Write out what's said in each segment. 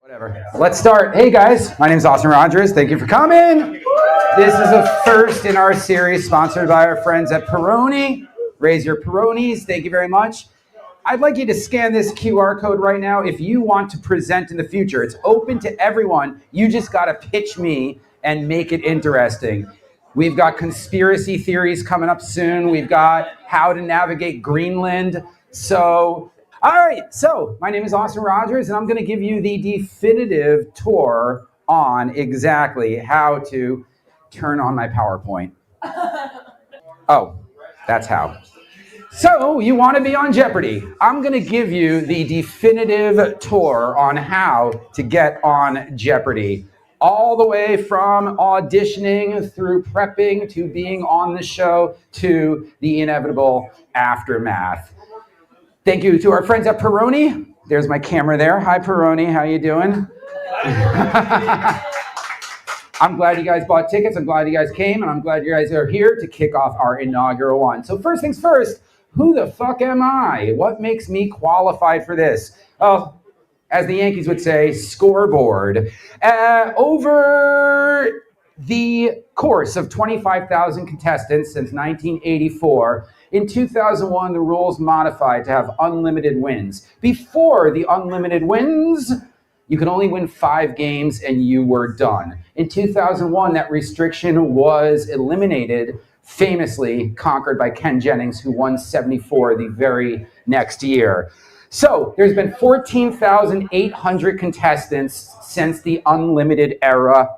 Whatever. Let's start. Hey guys, my name is Austin Rogers. Thank you for coming. This is a first in our series sponsored by our friends at Peroni. Raise your Peronis. Thank you very much. I'd like you to scan this QR code right now if you want to present in the future. It's open to everyone. You just got to pitch me and make it interesting. We've got conspiracy theories coming up soon. We've got how to navigate Greenland. All right, so my name is Austin Rogers, and I'm going to give you the definitive tour on exactly how to turn on my PowerPoint. Oh, that's how. So you want to be on Jeopardy. I'm going to give you the definitive tour on how to get on Jeopardy. All the way from auditioning through prepping to being on the show to the inevitable aftermath. Thank you to our friends at Peroni. There's my camera there. Hi, Peroni. How you doing? I'm glad you guys bought tickets. I'm glad you guys came, and I'm glad you guys are here to kick off our inaugural one. So first things first, who the fuck am I? What makes me qualified for this? Oh, as the Yankees would say, scoreboard. Over the course of 25,000 contestants since 1984, in 2001, the rules modified to have unlimited wins. Before the unlimited wins, you could only win 5 games and you were done. In 2001, that restriction was eliminated, famously conquered by Ken Jennings, who won 74 the very next year. So there's been 14,800 contestants since the unlimited era.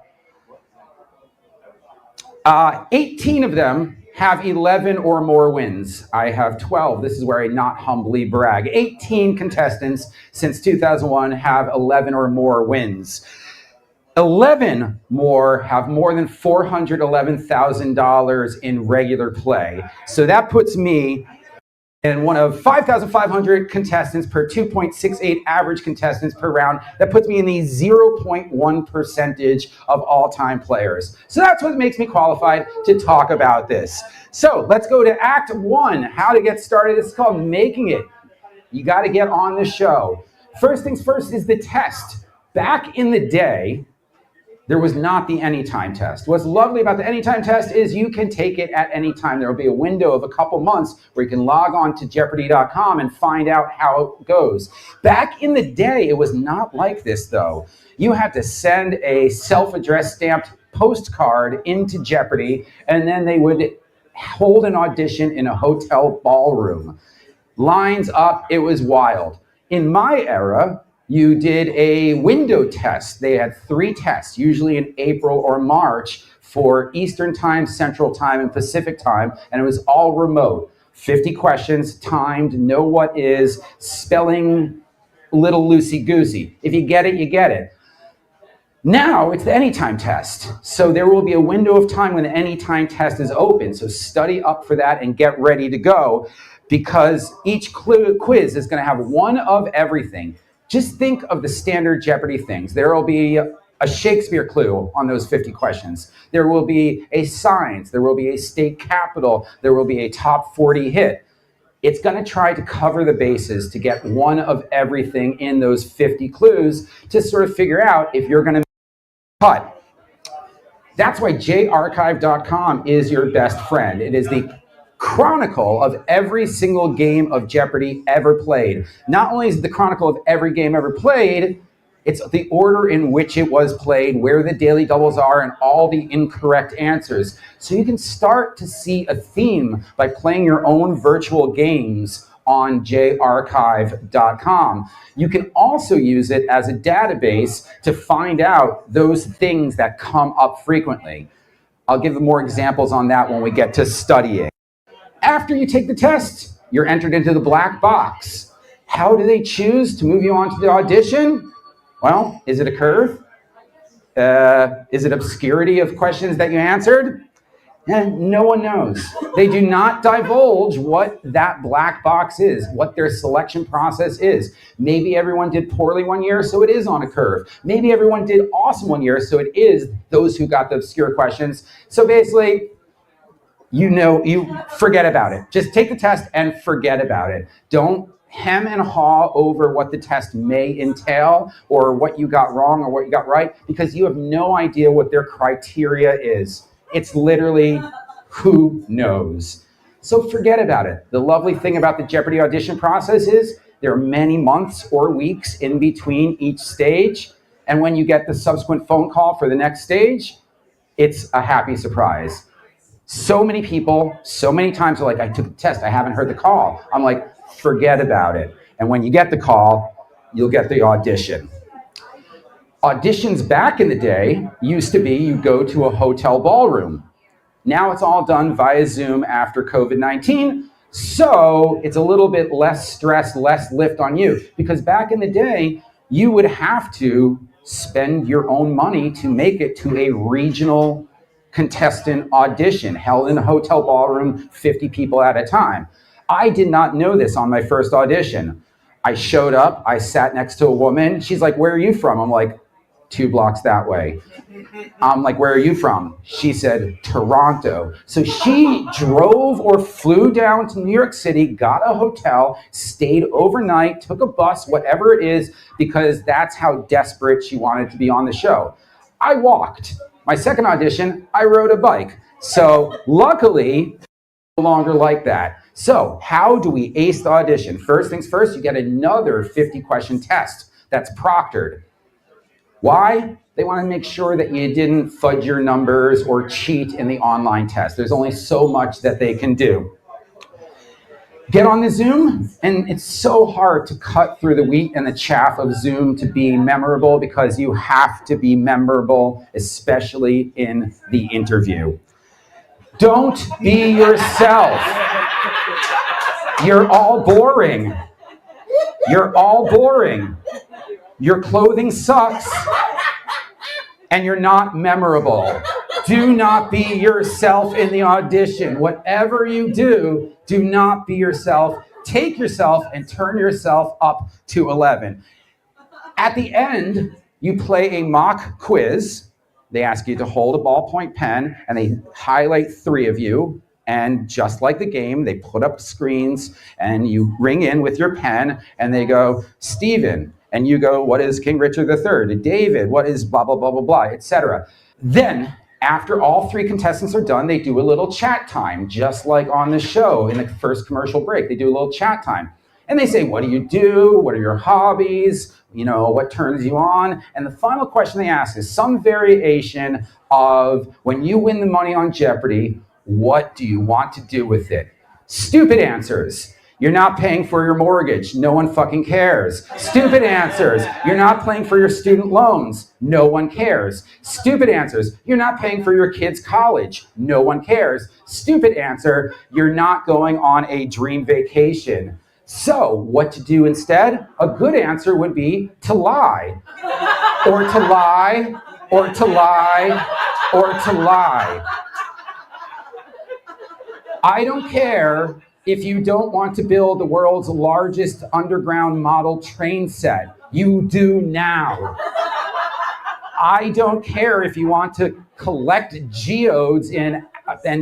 18 of them have 11 or more wins. I have 12. This is where I not humbly brag. 18 contestants since 2001 have 11 or more wins. 11 more have more than $411,000 in regular play. So that puts me in one of 5,500 contestants per 2.68 average contestants per round. That puts me in the 0.1% of all-time players. So that's what makes me qualified to talk about this. So let's go to Act 1, how to get started. It's called Making It. You got to get on the show. First things first is the test. Back in the day, there was not the anytime test. What's lovely about the anytime test is you can take it at any time. There will be a window of a couple months where you can log on to Jeopardy.com and find out how it goes. Back in the day, it was not like this, though. You had to send a self-addressed stamped postcard into Jeopardy, and then they would hold an audition in a hotel ballroom. Lines up, it was wild. In my era, you did a window test. They had 3 tests, usually in April or March, for Eastern Time, Central Time, and Pacific Time, and it was all remote. 50 questions, timed, know what is, spelling a little loosey-goosey. If you get it, you get it. Now it's the anytime test. So there will be a window of time when the anytime test is open. So study up for that and get ready to go, because each quiz is going to have one of everything. Just think of the standard Jeopardy things. There will be a Shakespeare clue on those 50 questions. There will be a science. There will be a state capital. There will be a top 40 hit. It's going to try to cover the bases to get one of everything in those 50 clues to sort of figure out if you're going to cut. That's why jarchive.com is your best friend. It is the chronicle of every single game of Jeopardy ever played. Not only is it the chronicle of every game ever played, it's the order in which it was played, where the daily doubles are, and all the incorrect answers. So you can start to see a theme by playing your own virtual games on jarchive.com. You can also use it as a database to find out those things that come up frequently. I'll give more examples on that when we get to studying. After you take the test, you're entered into the black box. How do they choose to move you on to the audition? Well, is it a curve? Is it obscurity of questions that you answered? No one knows. They do not divulge what that black box is, what their selection process is. Maybe everyone did poorly one year, so it is on a curve. Maybe everyone did awesome one year, so it is those who got the obscure questions. So basically, you forget about it. Just take the test and forget about it. Don't hem and haw over what the test may entail or what you got wrong or what you got right because you have no idea what their criteria is. It's literally who knows. So forget about it. The lovely thing about the Jeopardy audition process is there are many months or weeks in between each stage. And when you get the subsequent phone call for the next stage, it's a happy surprise. So many people, so many times are like, I took the test, I haven't heard the call. I'm like, forget about it. And when you get the call, you'll get the audition. Auditions back in the day used to be you go to a hotel ballroom. Now it's all done via Zoom after COVID-19. So it's a little bit less stress, less lift on you. Because back in the day, you would have to spend your own money to make it to a regional contestant audition held in a hotel ballroom, 50 people at a time. I did not know this on my first audition. I showed up, I sat next to a woman. She's like, where are you from? I'm like, 2 blocks that way. I'm like, where are you from? She said, Toronto. So she drove or flew down to New York City, got a hotel, stayed overnight, took a bus, whatever it is, because that's how desperate she wanted to be on the show. I walked. My second audition, I rode a bike. So luckily, no longer like that. So how do we ace the audition? First things first, you get another 50-question test that's proctored. Why? They want to make sure that you didn't fudge your numbers or cheat in the online test. There's only so much that they can do. Get on the Zoom, and it's so hard to cut through the wheat and the chaff of Zoom to be memorable because you have to be memorable, especially in the interview. Don't be yourself. You're all boring. You're all boring. Your clothing sucks, and you're not memorable. Do not be yourself in the audition. Whatever you do, do not be yourself. Take yourself and turn yourself up to 11. At the end, you play a mock quiz. They ask you to hold a ballpoint pen, and they highlight 3 of you. And just like the game, they put up screens, and you ring in with your pen, and they go, Stephen. And you go, what is King Richard III? David, what is blah, blah, blah, blah, blah, etc. Then, after all 3 contestants are done, they do a little chat time, just like on the show in the first commercial break. They do a little chat time. And they say, what do you do? What are your hobbies? You know, what turns you on? And the final question they ask is some variation of, when you win the money on Jeopardy, what do you want to do with it? Stupid answers. You're not paying for your mortgage. No one fucking cares. Stupid answers. You're not paying for your student loans. No one cares. Stupid answers. You're not paying for your kids' college. No one cares. Stupid answer. You're not going on a dream vacation. So what to do instead? A good answer would be to lie. Or to lie, or to lie, or to lie. I don't care if you don't want to build the world's largest underground model train set. You do now. I don't care if you want to collect geodes and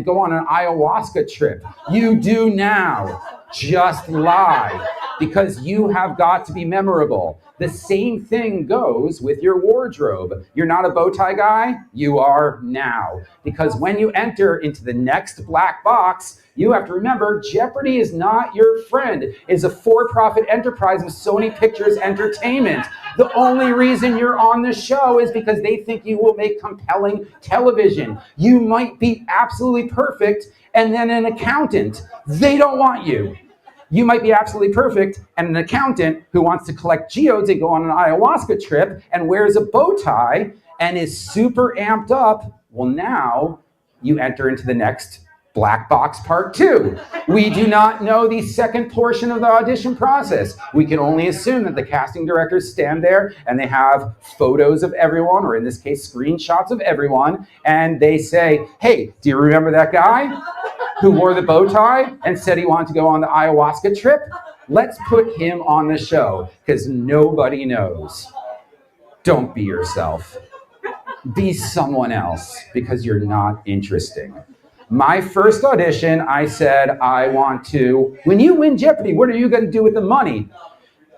go on an ayahuasca trip. You do now. Just lie, because you have got to be memorable. The same thing goes with your wardrobe. You're not a bow tie guy, you are now. Because when you enter into the next black box, you have to remember Jeopardy is not your friend. It is a for-profit enterprise of Sony Pictures Entertainment. The only reason you're on the show is because they think you will make compelling television. You might be absolutely perfect, and then an accountant, they don't want you. You might be absolutely perfect, and an accountant who wants to collect geodes and go on an ayahuasca trip and wears a bow tie and is super amped up, well, now you enter into the next Black Box Part 2. We do not know the second portion of the audition process. We can only assume that the casting directors stand there and they have photos of everyone, or in this case, screenshots of everyone, and they say, hey, do you remember that guy who wore the bow tie and said he wanted to go on the ayahuasca trip? Let's put him on the show, because nobody knows. Don't be yourself. Be someone else, because you're not interesting. My first audition, I said, I want to, when you win Jeopardy, what are you going to do with the money?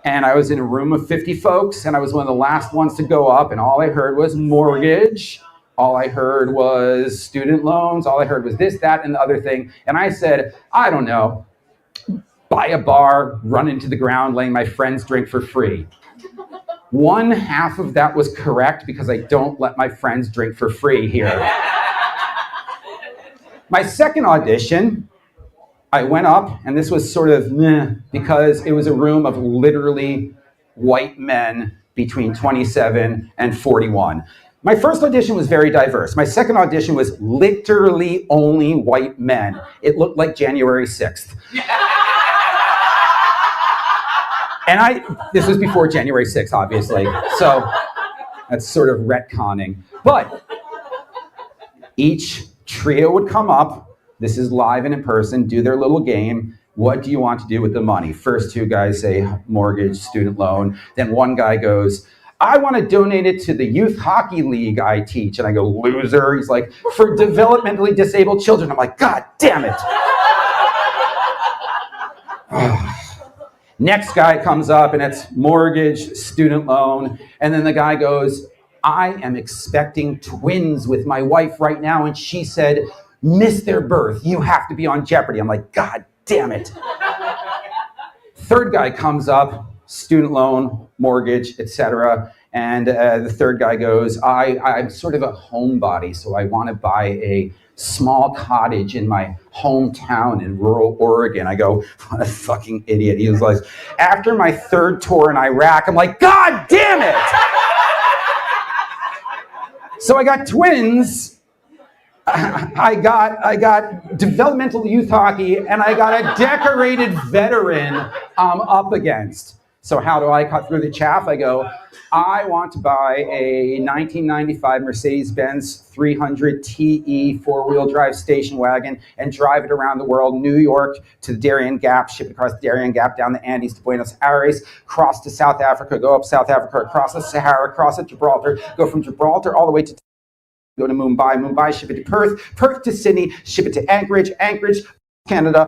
And I was in a room of 50 folks, and I was one of the last ones to go up, and all I heard was mortgage. All I heard was student loans. All I heard was this, that, and the other thing. And I said, I don't know, buy a bar, run into the ground, letting my friends drink for free. One half of that was correct because I don't let my friends drink for free here. My second audition, I went up, and this was sort of meh, because it was a room of literally white men between 27 and 41. My first audition was very diverse. My second audition was literally only white men. It looked like January 6th. And this was before January 6th, obviously. So that's sort of retconning. But each trio would come up. This is live and in person, do their little game. What do you want to do with the money? First two guys say mortgage, student loan. Then one guy goes, I want to donate it to the youth hockey league I teach. And I go, loser. He's like, for developmentally disabled children. I'm like, God damn it. Next guy comes up and it's mortgage, student loan. And then the guy goes, I am expecting twins with my wife right now. And she said, miss their birth. You have to be on Jeopardy. I'm like, God damn it. Third guy comes up, student loan, mortgage, etc. And the third guy goes, I'm sort of a homebody, so I want to buy a small cottage in my hometown in rural Oregon. I go, what a fucking idiot. He was like, after my third tour in Iraq, I'm like, God damn it. So I got twins. I got developmental youth hockey, and I got a decorated veteran up against. So how do I cut through the chaff? I go, I want to buy a 1995 Mercedes-Benz 300 TE four-wheel drive station wagon and drive it around the world, New York to the Darien Gap, ship it across the Darien Gap, down the Andes to Buenos Aires, cross to South Africa, go up South Africa, across the Sahara, cross to Gibraltar, go from Gibraltar all the way to go to Mumbai, ship it to Perth to Sydney, ship it to Anchorage, Canada,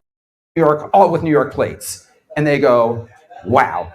New York, all with New York plates. And they go, wow.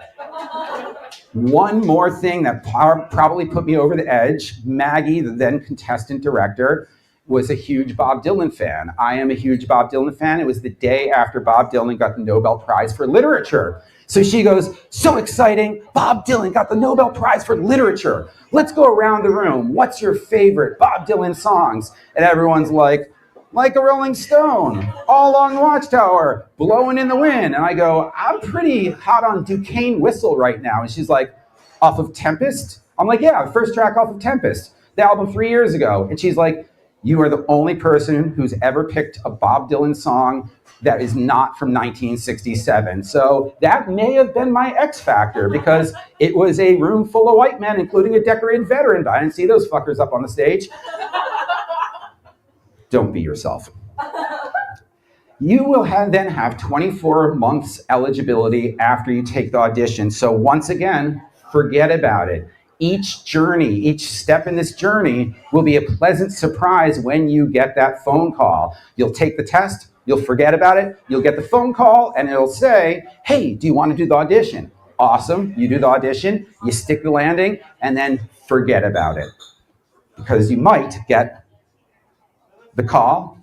One more thing that probably put me over the edge, Maggie, the then contestant director, was a huge Bob Dylan fan. I am a huge Bob Dylan fan. It was the day after Bob Dylan got the Nobel Prize for Literature. So she goes, so exciting, Bob Dylan got the Nobel Prize for Literature. Let's go around the room. What's your favorite Bob Dylan songs? And everyone's like a Rolling Stone, All Along the Watchtower, Blowing in the Wind. And I go, I'm pretty hot on Duquesne Whistle right now. And she's like, off of Tempest? I'm like, yeah, the first track off of Tempest, the album 3 years ago. And she's like, you are the only person who's ever picked a Bob Dylan song that is not from 1967. So that may have been my X factor, because it was a room full of white men, including a decorated veteran, but I didn't see those fuckers up on the stage. Don't be yourself. You will then have 24 months eligibility after you take the audition. So once again, forget about it. Each journey, each step in this journey will be a pleasant surprise when you get that phone call. You'll take the test, you'll forget about it, you'll get the phone call, and it'll say, hey, do you want to do the audition? Awesome, you do the audition, you stick the landing, and then forget about it. Because you might get the call,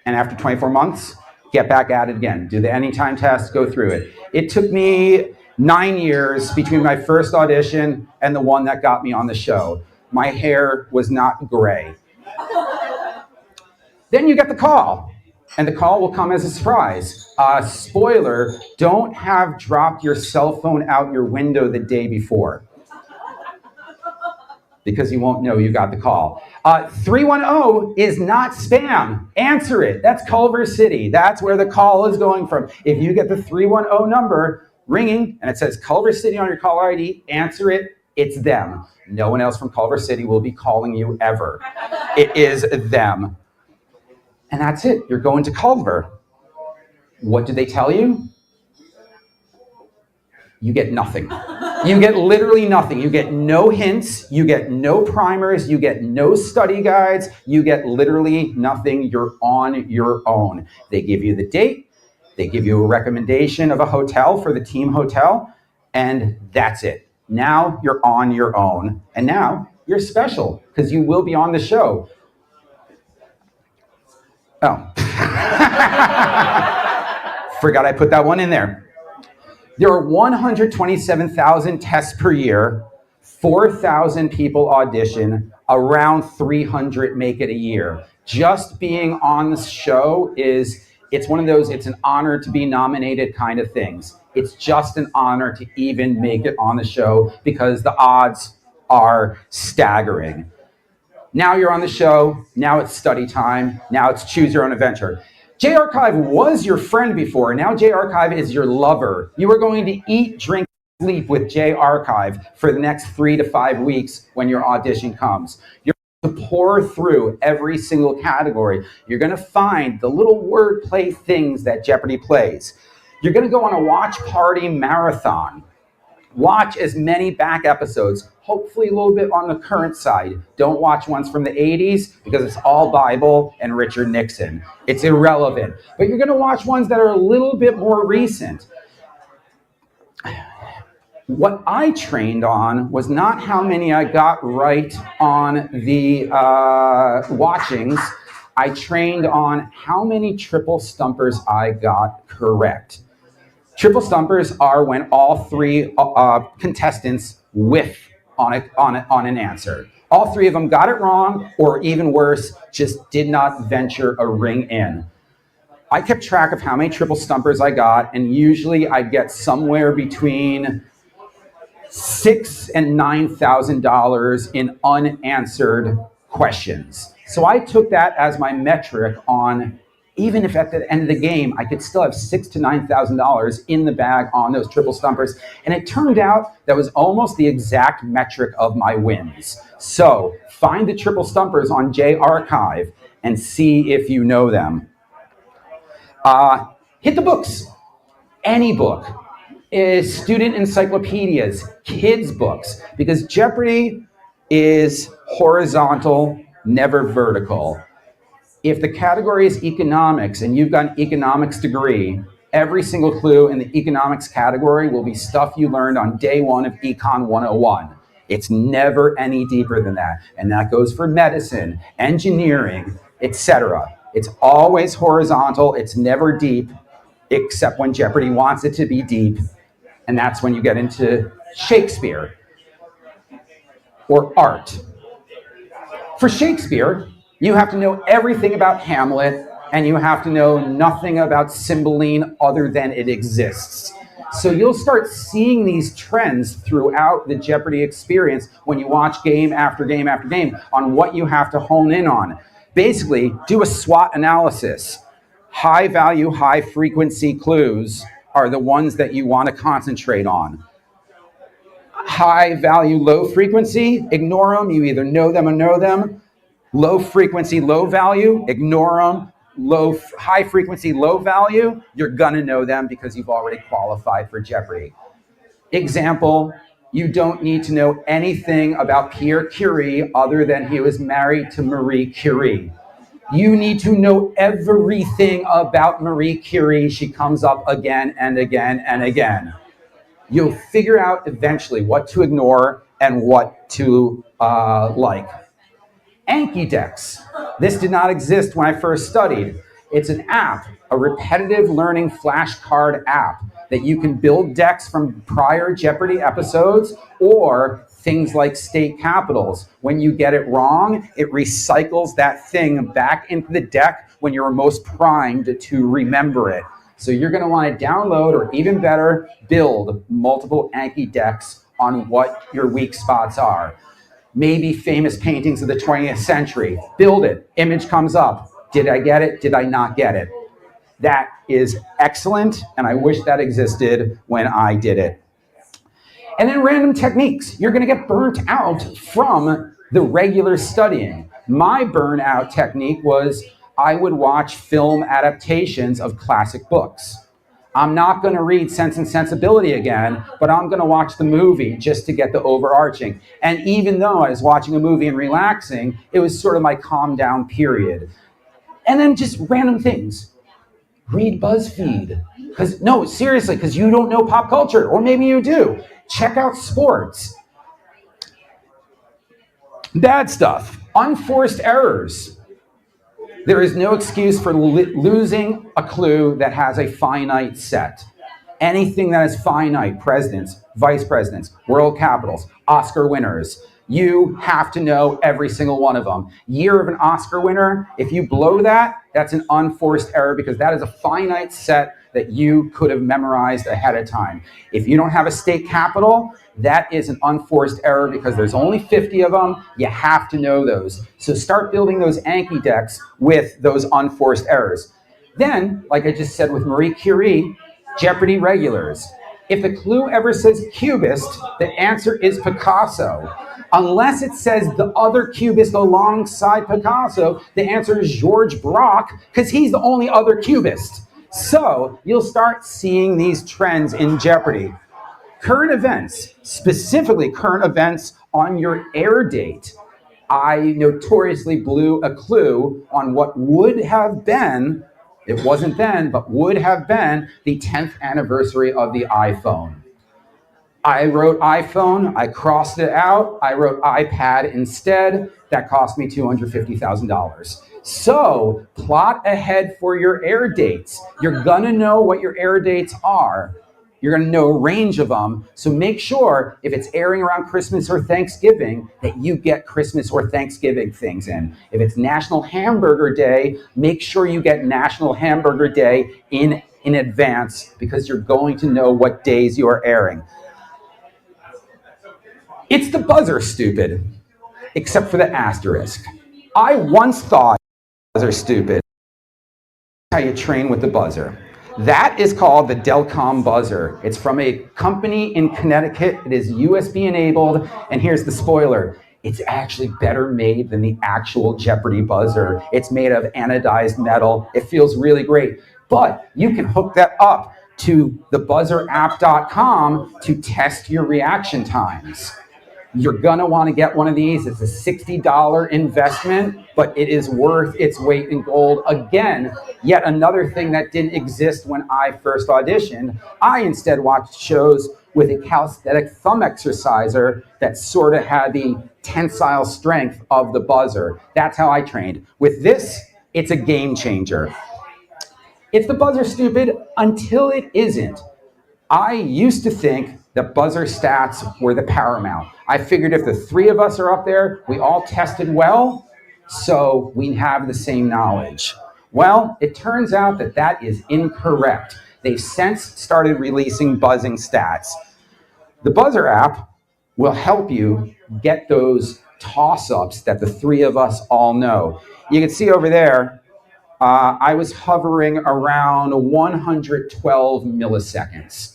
and after 24 months, get back at it again. Do the anytime test, go through it. It took me 9 years between my first audition and the one that got me on the show. My hair was not gray. Then you get the call, and the call will come as a surprise. Spoiler, don't have dropped your cell phone out your window the day before, because you won't know you got the call. 310 is not spam. Answer it. That's Culver City. That's where the call is going from. If you get the 310 number ringing and it says Culver City on your caller ID, answer it. It's them. No one else from Culver City will be calling you ever. It is them. And that's it. You're going to Culver. What did they tell you? You get nothing. You get literally nothing. You get no hints, you get no primers, you get no study guides, you get literally nothing. You're on your own. They give you the date, they give you a recommendation of a hotel for the team hotel, and that's it. Now you're on your own, and now you're special because you will be on the show. Oh. Forgot I put that one in there. There are 127,000 tests per year, 4,000 people audition, around 300 make it a year. Just being on the show it's one of those, it's an honor to be nominated kind of things. It's just an honor to even make it on the show because the odds are staggering. Now you're on the show, now it's study time, now it's choose your own adventure. J-Archive was your friend before, now J-Archive is your lover. You are going to eat, drink, sleep with J-Archive for the next 3 to 5 weeks when your audition comes. You're going to pour through every single category. You're going to find the little wordplay things that Jeopardy plays. You're going to go on a watch party marathon. Watch as many back episodes, hopefully a little bit on the current side. Don't watch ones from the 80s because it's all Bible and Richard Nixon. It's irrelevant. But you're going to watch ones that are a little bit more recent. What I trained on was not how many I got right on the watchings. I trained on how many triple stumpers I got correct. Triple stumpers are when all three contestants whiff on an answer. All three of them got it wrong, or even worse, just did not venture a ring in. I kept track of how many triple stumpers I got, and usually I'd get somewhere between $6,000 and $9,000 in unanswered questions. So I took that as my metric on, even if at the end of the game, I could still have $6,000 to $9,000 in the bag on those triple stumpers. And it turned out that was almost the exact metric of my wins. So find the triple stumpers on J-Archive and see if you know them. Hit the books. Any book. Student encyclopedias, kids' books, because Jeopardy is horizontal, never vertical. If the category is economics and you've got an economics degree, every single clue in the economics category will be stuff you learned on day one of Econ 101. It's never any deeper than that. And that goes for medicine, engineering, etc. It's always horizontal. It's never deep, except when Jeopardy wants it to be deep. And that's when you get into Shakespeare or art. For Shakespeare, you have to know everything about Hamlet, and you have to know nothing about Cymbeline other than it exists. So you'll start seeing these trends throughout the Jeopardy experience when you watch game after game after game on what you have to hone in on. Basically, do a SWOT analysis. High value, high frequency clues are the ones that you want to concentrate on. High value, low frequency, ignore them. You either know them or know them. Low frequency, low value, ignore them. High frequency, low value, you're gonna know them because you've already qualified for Jeopardy. Example, you don't need to know anything about Pierre Curie other than he was married to Marie Curie. You need to know everything about Marie Curie. She comes up again and again and again. You'll figure out eventually what to ignore and what to like. Anki Decks. This did not exist when I first studied. It's an app, a repetitive learning flashcard app that you can build decks from prior Jeopardy episodes or things like state capitals. When you get it wrong, it recycles that thing back into the deck when you're most primed to remember it. So you're going to want to download, or even better, build multiple Anki decks on what your weak spots are. Maybe famous paintings of the 20th century. Build it. Image comes up. Did I get it? Did I not get it? That is excellent, and I wish that existed when I did it. And then random techniques. You're going to get burnt out from the regular studying. My burnout technique was I would watch film adaptations of classic books. I'm not going to read Sense and Sensibility again, but I'm going to watch the movie just to get the overarching. And even though I was watching a movie and relaxing, it was sort of my calm down period. And then just random things. Read BuzzFeed. Because, no, seriously, because you don't know pop culture, or maybe you do. Check out sports. Bad stuff. Unforced errors. There is no excuse for losing a clue that has a finite set. Anything that is finite, presidents, vice presidents, world capitals, Oscar winners, you have to know every single one of them. Year of an Oscar winner, if you blow that, that's an unforced error because that is a finite set that you could have memorized ahead of time. If you don't have a state capital, that is an unforced error because there's only 50 of them. You have to know those. So start building those Anki decks with those unforced errors. Then, like I just said with Marie Curie, Jeopardy regulars. If the clue ever says cubist, the answer is Picasso. Unless it says the other cubist alongside Picasso, the answer is George Braque, because he's the only other cubist. So you'll start seeing these trends in Jeopardy. Current events, specifically current events on your air date. I notoriously blew a clue on what would have been, it wasn't then, but would have been the 10th anniversary of the iPhone. I wrote iPhone, I crossed it out, I wrote iPad instead. That cost me $250,000. So plot ahead for your air dates. You're gonna know what your air dates are. You're gonna know a range of them. So make sure if it's airing around Christmas or Thanksgiving that you get Christmas or Thanksgiving things in. If it's National Hamburger Day, make sure you get National Hamburger Day in advance because you're going to know what days you are airing. It's the buzzer, stupid, except for the asterisk. I once thought buzzer stupid. How you train with the buzzer. That is called the Delcom buzzer. It's from a company in Connecticut. It is USB enabled, and here's the spoiler. It's actually better made than the actual Jeopardy buzzer. It's made of anodized metal. It feels really great. But you can hook that up to thebuzzerapp.com to test your reaction times. You're gonna want to get one of these. It's a $60 investment, but it is worth its weight in gold. Again, yet another thing that didn't exist when I first auditioned. I instead watched shows with a calisthenic thumb exerciser that sort of had the tensile strength of the buzzer. That's how I trained. With this, it's a game changer. It's the buzzer stupid until it isn't. I used to think that buzzer stats were the paramount. I figured if the three of us are up there, we all tested well, so we have the same knowledge. Well, it turns out that that is incorrect. They've since started releasing buzzing stats. The buzzer app will help you get those toss-ups that the three of us all know. You can see over there, I was hovering around 112 milliseconds.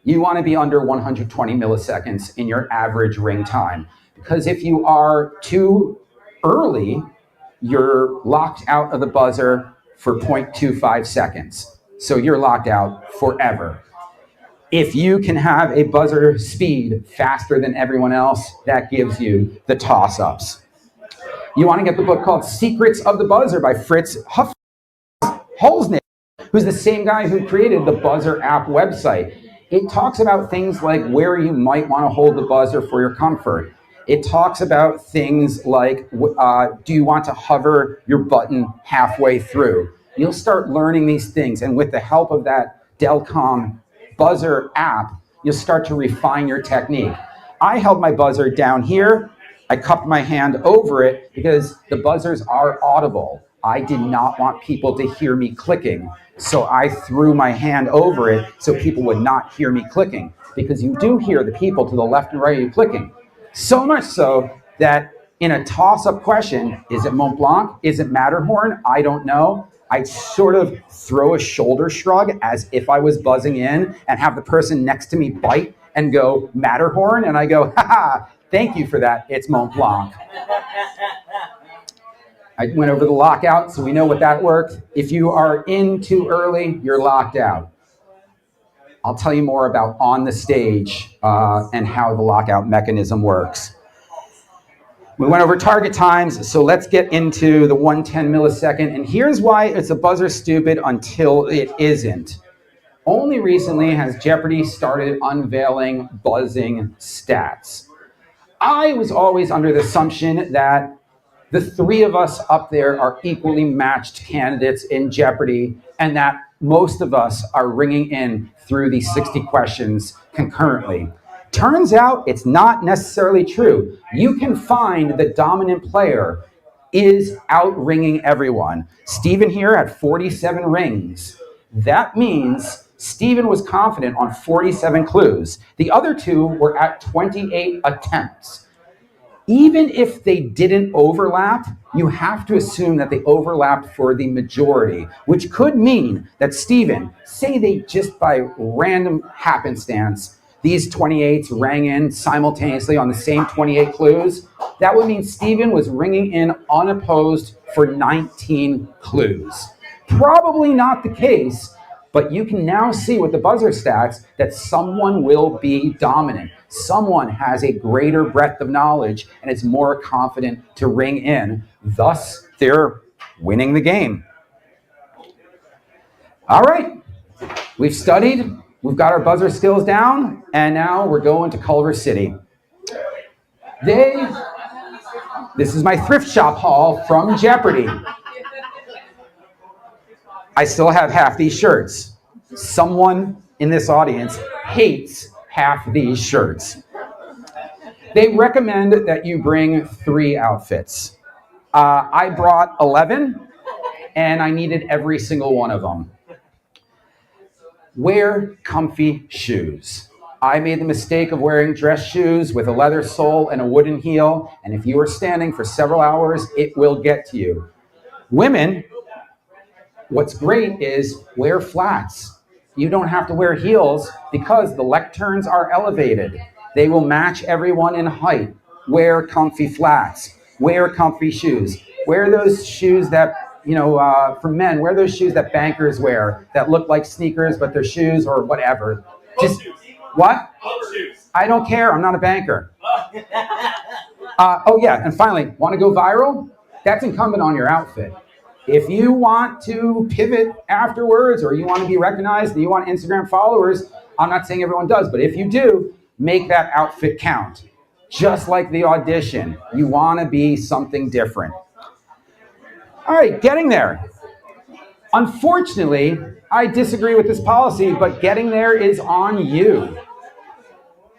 You want to be under 120 milliseconds in your average ring time. Because if you are too early, you're locked out of the buzzer for 0.25 seconds. So you're locked out forever. If you can have a buzzer speed faster than everyone else, that gives you the toss-ups. You want to get the book called Secrets of the Buzzer by Fritz Holznick, who's the same guy who created the Buzzer app website. It talks about things like where you might want to hold the buzzer for your comfort. It talks about things like, do you want to hover your button halfway through? You'll start learning these things, and with the help of that Delcom buzzer app, you'll start to refine your technique. I held my buzzer down here. I cupped my hand over it because the buzzers are audible. I did not want people to hear me clicking. So I threw my hand over it so people would not hear me clicking, because you do hear the people to the left and right of you clicking. So much so that in a toss-up question, is it Mont Blanc? Is it Matterhorn? I don't know. I sort of throw a shoulder shrug as if I was buzzing in and have the person next to me bite and go Matterhorn. And I go, haha, thank you for that. It's Mont Blanc. I went over the lockout, so we know what that worked. If you are in too early, you're locked out. I'll tell you more about on the stage and how the lockout mechanism works. We went over target times, so let's get into the 110 millisecond. And here's why it's a buzzer stupid until it isn't. Only recently has Jeopardy started unveiling buzzing stats. I was always under the assumption that the three of us up there are equally matched candidates in Jeopardy, and that most of us are ringing in through these 60 questions concurrently. Turns out it's not necessarily true. You can find the dominant player is out-ringing everyone. Steven here had 47 rings. That means Steven was confident on 47 clues. The other two were at 28 attempts. Even if they didn't overlap, you have to assume that they overlapped for the majority, which could mean that Steven, say they just by random happenstance, these 28s rang in simultaneously on the same 28 clues, that would mean Steven was ringing in unopposed for 19 clues. Probably not the case, but you can now see with the buzzer stats that someone will be dominant. Someone has a greater breadth of knowledge and is more confident to ring in. Thus, they're winning the game. All right, we've studied, we've got our buzzer skills down, and now we're going to Culver City. This is my thrift shop haul from Jeopardy. I still have half these shirts. Someone in this audience hates half these shirts. They recommend that you bring 3 outfits. I brought 11, and I needed every single one of them. Wear comfy shoes. I made the mistake of wearing dress shoes with a leather sole and a wooden heel, and if you are standing for several hours, it will get to you. Women, what's great is wear flats. You don't have to wear heels because the lecterns are elevated. They will match everyone in height. Wear comfy flats. Wear comfy shoes. Wear those shoes that, for men, wear those shoes that bankers wear that look like sneakers, but they're shoes or whatever. Just, what? I don't care. I'm not a banker. Oh, yeah. And finally, want to go viral? That's incumbent on your outfit. If you want to pivot afterwards or you want to be recognized and you want Instagram followers, I'm not saying everyone does, but if you do, make that outfit count. Just like the audition, you want to be something different. All right, getting there. Unfortunately, I disagree with this policy, but getting there is on you.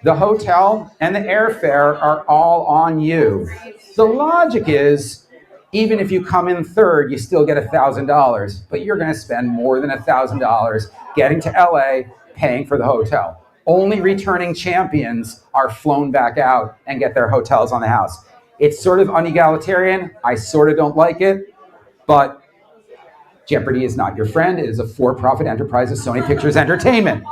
The hotel and the airfare are all on you. The logic is, even if you come in third, you still get $1,000, but you're going to spend more than $1,000 getting to LA, paying for the hotel. Only returning champions are flown back out and get their hotels on the house. It's sort of unegalitarian. I sort of don't like it, but Jeopardy is not your friend. It is a for-profit enterprise of Sony Pictures Entertainment.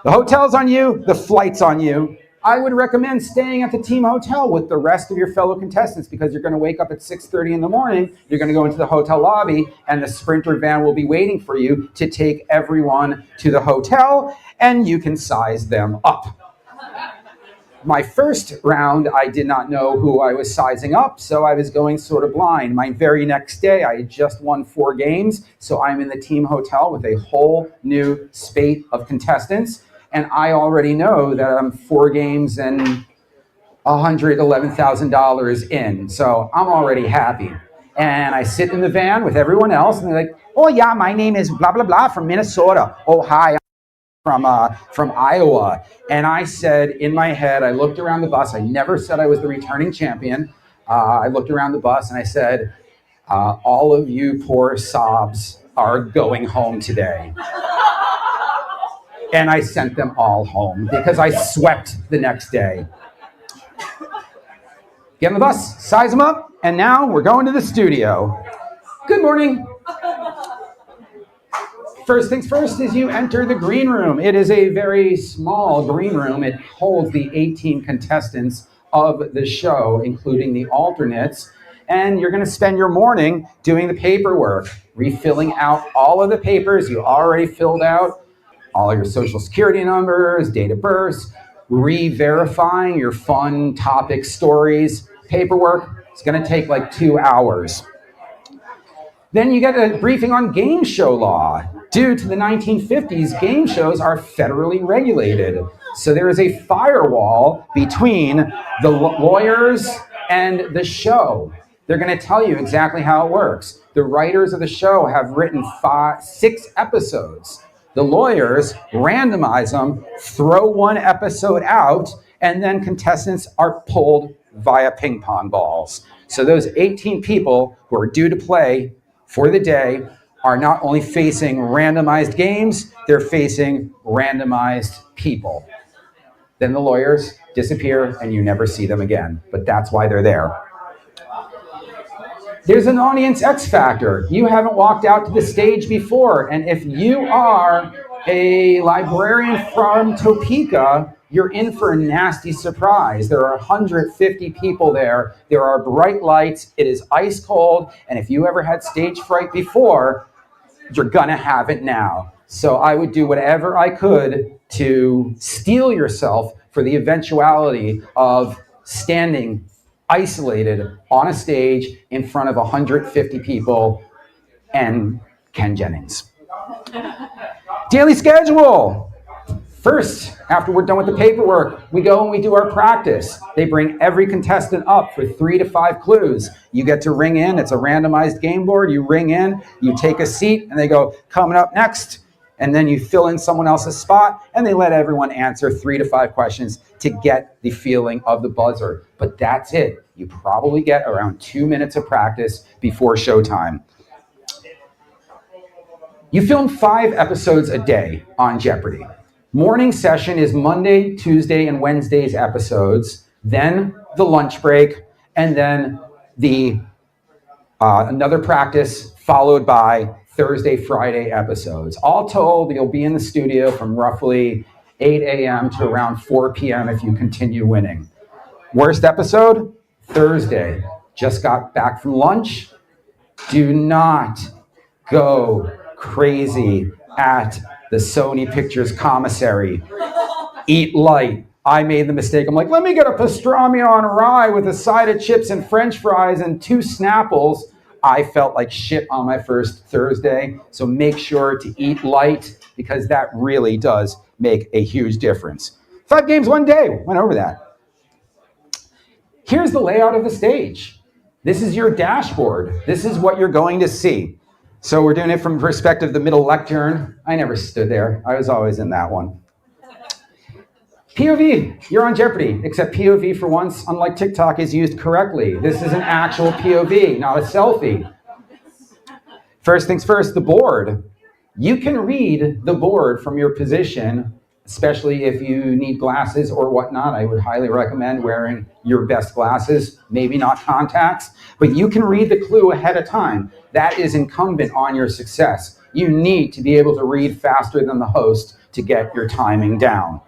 The hotel's on you, the flight's on you. I would recommend staying at the team hotel with the rest of your fellow contestants because you're going to wake up at 6:30 in the morning, you're going to go into the hotel lobby, and the Sprinter van will be waiting for you to take everyone to the hotel, and you can size them up. My first round, I did not know who I was sizing up, so I was going sort of blind. My very next day, I had just won 4 games, so I'm in the team hotel with a whole new spate of contestants. And I already know that I'm 4 games and $111,000 in. So I'm already happy. And I sit in the van with everyone else and they're like, oh yeah, my name is blah, blah, blah from Minnesota. Oh, hi, I'm from Iowa. And I said in my head, I looked around the bus. I never said I was the returning champion. I looked around the bus and I said, all of you poor sobs are going home today. And I sent them all home because I swept the next day. Get on the bus, size them up, and now we're going to the studio. Good morning. First things first is you enter the green room. It is a very small green room. It holds the 18 contestants of the show, including the alternates. And you're going to spend your morning doing the paperwork, refilling out all of the papers you already filled out all your social security numbers, date of birth, re-verifying your fun topic stories, paperwork. It's going to take like 2 hours. Then you get a briefing on game show law. Due to the 1950s, game shows are federally regulated. So there is a firewall between the lawyers and the show. They're going to tell you exactly how it works. The writers of the show have written 6 episodes. The lawyers randomize them, throw one episode out, and then contestants are pulled via ping pong balls. So those 18 people who are due to play for the day are not only facing randomized games, they're facing randomized people. Then the lawyers disappear and you never see them again, but that's why they're there. There's an audience X factor. You haven't walked out to the stage before, and if you are a librarian from Topeka, you're in for a nasty surprise. There are 150 people there. There are bright lights. It is ice cold. And if you ever had stage fright before, you're gonna have it now. So I would do whatever I could to steel yourself for the eventuality of standing isolated on a stage in front of 150 people and Ken Jennings. Daily schedule. First, after we're done with the paperwork, we go and we do our practice. They bring every contestant up for 3 to 5 clues. You get to ring in. It's a randomized game board. You ring in, you take a seat, and they go, coming up next. And then you fill in someone else's spot, and they let everyone answer 3 to 5 questions to get the feeling of the buzzer. But that's it. You probably get around 2 minutes of practice before showtime. You film 5 episodes a day on Jeopardy! Morning session is Monday, Tuesday, and Wednesday's episodes, then the lunch break, and then the another practice followed by Thursday, Friday episodes. All told, you'll be in the studio from roughly 8 a.m. to around 4 p.m. if you continue winning. Worst episode? Thursday. Just got back from lunch. Do not go crazy at the Sony Pictures commissary. Eat light. I made the mistake. I'm like, let me get a pastrami on rye with a side of chips and French fries and 2 Snapples. I felt like shit on my first Thursday. So make sure to eat light because that really does make a huge difference. 5 games, 1 day. Went over that. Here's the layout of the stage. This is your dashboard. This is what you're going to see. So we're doing it from the perspective of the middle lectern. I never stood there. I was always in that one. POV, you're on Jeopardy! Except POV for once, unlike TikTok, is used correctly. This is an actual POV, not a selfie. First things first, the board. You can read the board from your position, especially if you need glasses or whatnot. I would highly recommend wearing your best glasses, maybe not contacts, but you can read the clue ahead of time. That is incumbent on your success. You need to be able to read faster than the host to get your timing down.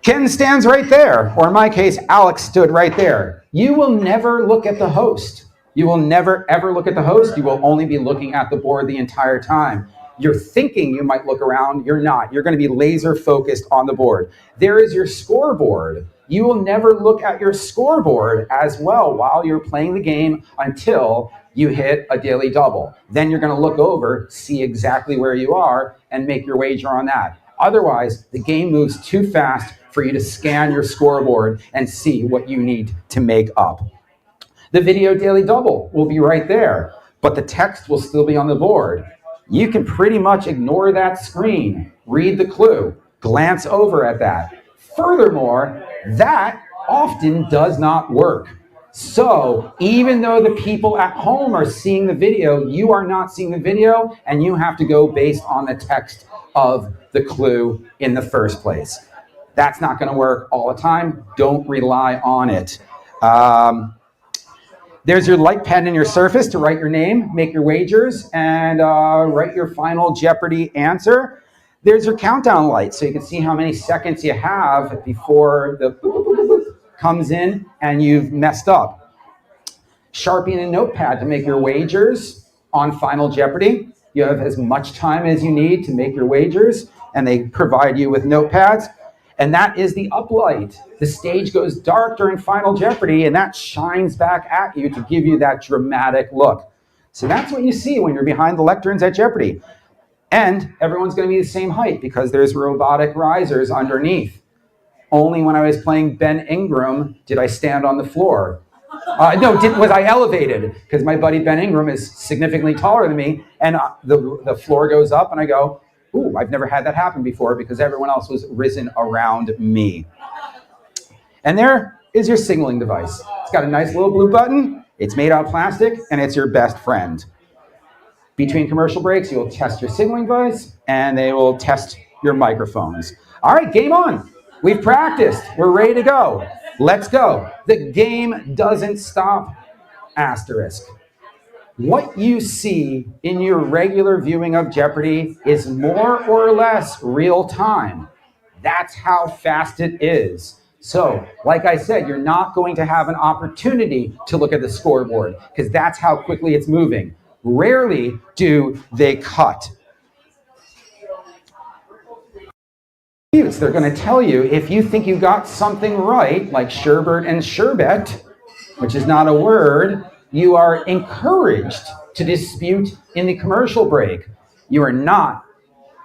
Ken stands right there, or in my case, Alex stood right there. You will never look at the host. You will never, ever look at the host. You will only be looking at the board the entire time. You're thinking you might look around. You're not. You're going to be laser focused on the board. There is your scoreboard. You will never look at your scoreboard as well while you're playing the game until you hit a daily double. Then you're going to look over, see exactly where you are, and make your wager on that. Otherwise, the game moves too fast for you to scan your scoreboard and see what you need to make up. The video daily double will be right there, but the text will still be on the board. You can pretty much ignore that screen, read the clue, glance over at that. Furthermore, that often does not work. So even though the people at home are seeing the video, you are not seeing the video, and you have to go based on the text of the clue in the first place. That's not going to work all the time. Don't rely on it. There's your light pen in your surface to write your name, make your wagers, and write your final Jeopardy answer. There's your countdown light, so you can see how many seconds you have before the comes in and you've messed up. Sharpie and a notepad to make your wagers on Final Jeopardy. You have as much time as you need to make your wagers, and they provide you with notepads. And that is the uplight. The stage goes dark during Final Jeopardy, and that shines back at you to give you that dramatic look. So that's what you see when you're behind the lecterns at Jeopardy. And everyone's going to be the same height because there's robotic risers underneath. Only when I was playing Ben Ingram did I stand on the floor. Was I elevated? Because my buddy Ben Ingram is significantly taller than me, and the floor goes up, and I go, ooh, I've never had that happen before because everyone else was risen around me. And there is your signaling device. It's got a nice little blue button. It's made out of plastic, and it's your best friend. Between commercial breaks, you'll test your signaling device, and they will test your microphones. All right, game on. We've practiced. We're ready to go. Let's go. The game doesn't stop, asterisk. What you see in your regular viewing of Jeopardy is more or less real time. That's how fast it is. So, like I said, you're not going to have an opportunity to look at the scoreboard because that's how quickly it's moving. Rarely do they cut. They're going to tell you if you think you got something right, like sherbet and sherbet, which is not a word, you are encouraged to dispute in the commercial break. You are not,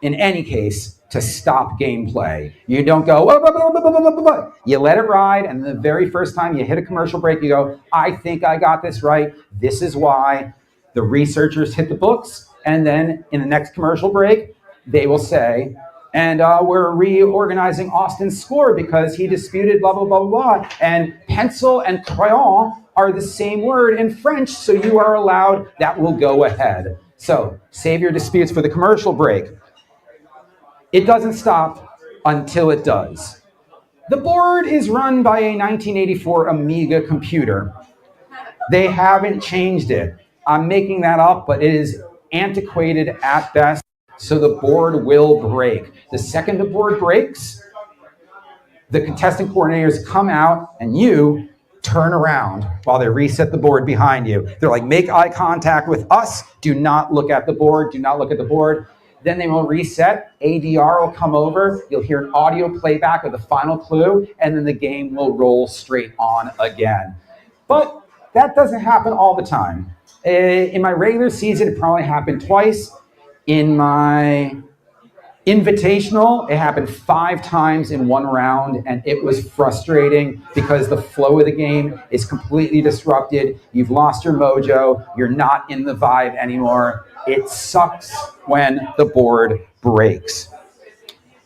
in any case, to stop gameplay. You don't go, whoa, whoa, whoa, whoa, whoa, whoa. You let it ride, and the very first time you hit a commercial break, you go, I think I got this right. This is why. The researchers hit the books, and then in the next commercial break, they will say, and we're reorganizing Austin's score because he disputed blah, blah, blah, blah. And pencil and crayon are the same word in French, so you are allowed, that will go ahead. So save your disputes for the commercial break. It doesn't stop until it does. The board is run by a 1984 Amiga computer. They haven't changed it. I'm making that up, but it is antiquated at best, so the board will break. The second the board breaks, the contestant coordinators come out and you turn around while they reset the board behind you. They're like, make eye contact with us. Do not look at the board. Do not look at the board. Then they will reset. ADR will come over. You'll hear an audio playback of the final clue, and then the game will roll straight on again. But that doesn't happen all the time. In my regular season, it probably happened twice. In my invitational, it happened 5 times in one round, and it was frustrating because the flow of the game is completely disrupted. You've lost your mojo. You're not in the vibe anymore. It sucks when the board breaks.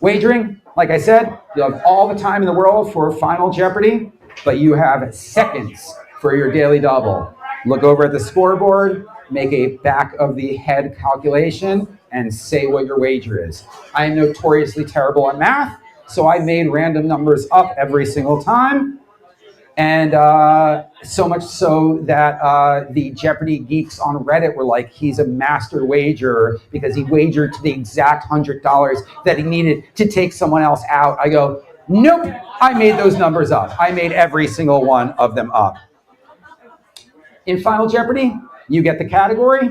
Wagering, like I said, you have all the time in the world for Final Jeopardy, but you have seconds for your daily double. Look over at the scoreboard, make a back of the head calculation, and say what your wager is. I am notoriously terrible at math, so I made random numbers up every single time. And so much so that the Jeopardy geeks on Reddit were like, he's a master wagerer because he wagered to the exact $100 that he needed to take someone else out. I go, nope, I made those numbers up. I made every single one of them up. In Final Jeopardy, you get the category,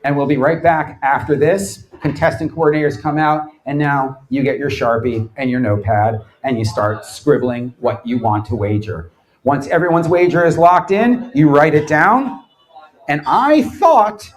and we'll be right back after this. Contestant coordinators come out, and now you get your Sharpie and your notepad, and you start scribbling what you want to wager. Once everyone's wager is locked in, you write it down, and I thought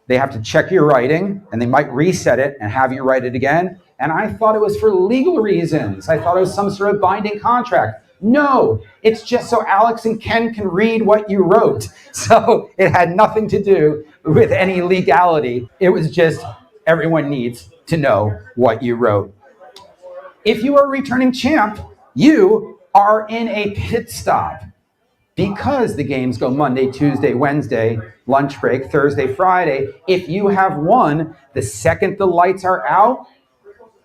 they have to check your writing, and they might reset it and have you write it again, and I thought it was for legal reasons. I thought it was some sort of binding contract. No, it's just so Alex and Ken can read what you wrote. So it had nothing to do with any legality. It was just everyone needs to know what you wrote. If you are a returning champ, you are in a pit stop. Because the games go Monday, Tuesday, Wednesday, lunch break, Thursday, Friday, if you have won, the second the lights are out,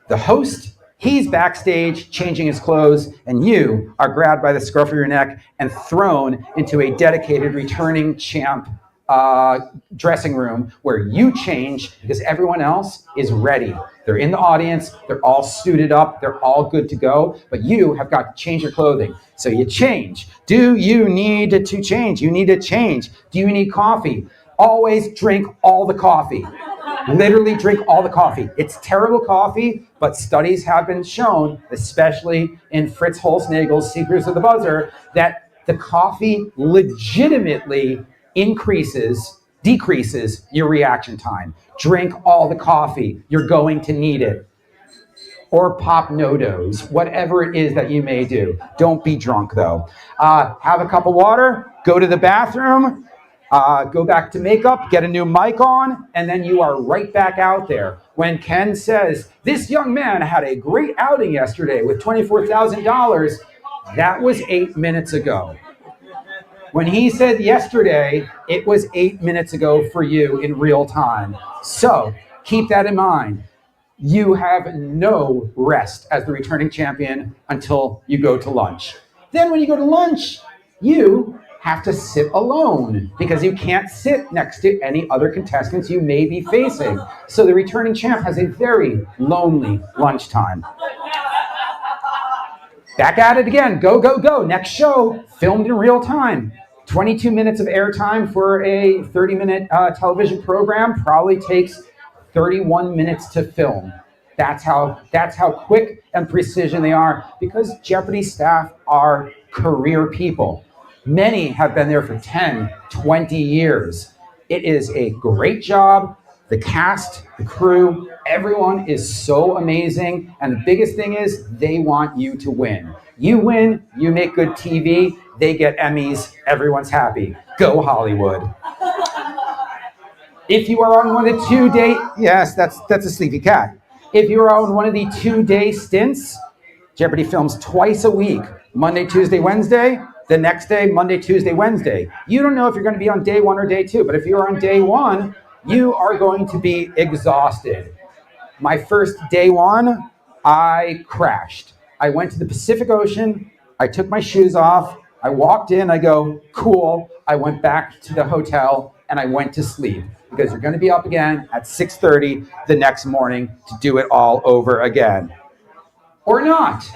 the host, he's backstage changing his clothes, and you are grabbed by the scruff of your neck and thrown into a dedicated returning champ dressing room where you change because everyone else is ready. They're in the audience, they're all suited up, they're all good to go, but you have got to change your clothing. So you change. Do you need to change? You need to change. Do you need coffee? Always drink all the coffee. Literally drink all the coffee. It's terrible coffee, but studies have been shown, especially in Fritz Holznagel's Secrets of the Buzzer, that the coffee legitimately decreases your reaction time. Drink all the coffee. You're going to need it. Or pop no-dos, whatever it is that you may do. Don't be drunk, though. Have a cup of water, go to the bathroom, go back to makeup, get a new mic on, and then you are right back out there. When Ken says, this young man had a great outing yesterday with $24,000, that was 8 minutes ago. When he said yesterday, it was 8 minutes ago for you in real time. So keep that in mind. You have no rest as the returning champion until you go to lunch. Then when you go to lunch, you have to sit alone because you can't sit next to any other contestants you may be facing. So the returning champ has a very lonely lunchtime. Back at it again. Go, go, go. Next show, filmed in real time. 22 minutes of airtime for a 30-minute television program probably takes 31 minutes to film. That's how quick and precision they are, because Jeopardy staff are career people. Many have been there for 10, 20 years. It is a great job. The cast, the crew, everyone is so amazing. And the biggest thing is they want you to win. You win, you make good TV, they get Emmys, everyone's happy. Go Hollywood. If you are on one of the 2-day, yes, that's a sleepy cat. If you are on one of the 2-day stints, Jeopardy films twice a week, Monday, Tuesday, Wednesday, the next day, Monday, Tuesday, Wednesday. You don't know if you're going to be on day 1 or day 2, but if you're on day 1, you are going to be exhausted. My first day 1, I crashed. I went to the Pacific Ocean, I took my shoes off, I walked in, I go, cool. I went back to the hotel and I went to sleep because you're going to be up again at 6:30 the next morning to do it all over again. Or not.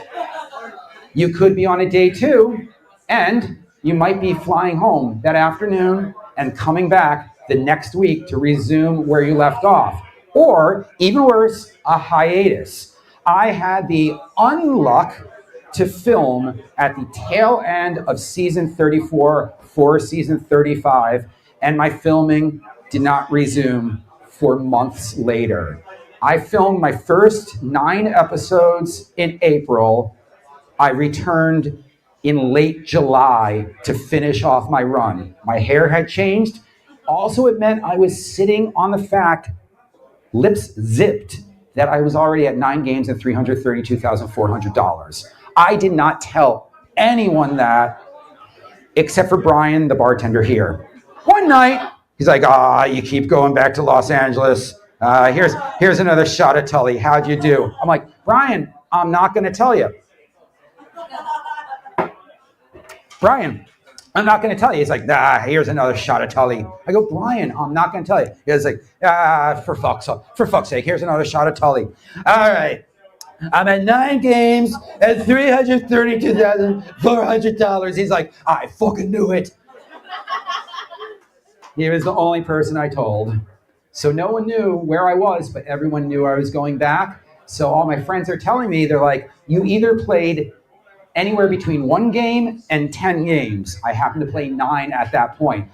You could be on a day 2 and you might be flying home that afternoon and coming back the next week to resume where you left off. Or, even worse, a hiatus. I had the unluck to film at the tail end of season 34 for season 35, and my filming did not resume for months later. I filmed my first 9 episodes in April. I returned in late July to finish off my run. My hair had changed. Also, it meant I was sitting on the fact, lips zipped, that I was already at 9 games and $332,400. I did not tell anyone that, except for Brian, the bartender here. One night, he's like, you keep going back to Los Angeles. Here's another shot of Tully. How'd you do? I'm like, Brian, I'm not going to tell you. Brian, I'm not going to tell you. He's like, here's another shot of Tully. I go, Brian, I'm not going to tell you. He's like, for fuck's sake, here's another shot of Tully. All right. I'm at 9 games at $332,400. He's like, I fucking knew it. He was the only person I told. So no one knew where I was, but everyone knew I was going back. So all my friends are telling me, they're like, you either played anywhere between 1 game and 10 games. I happened to play 9 at that point.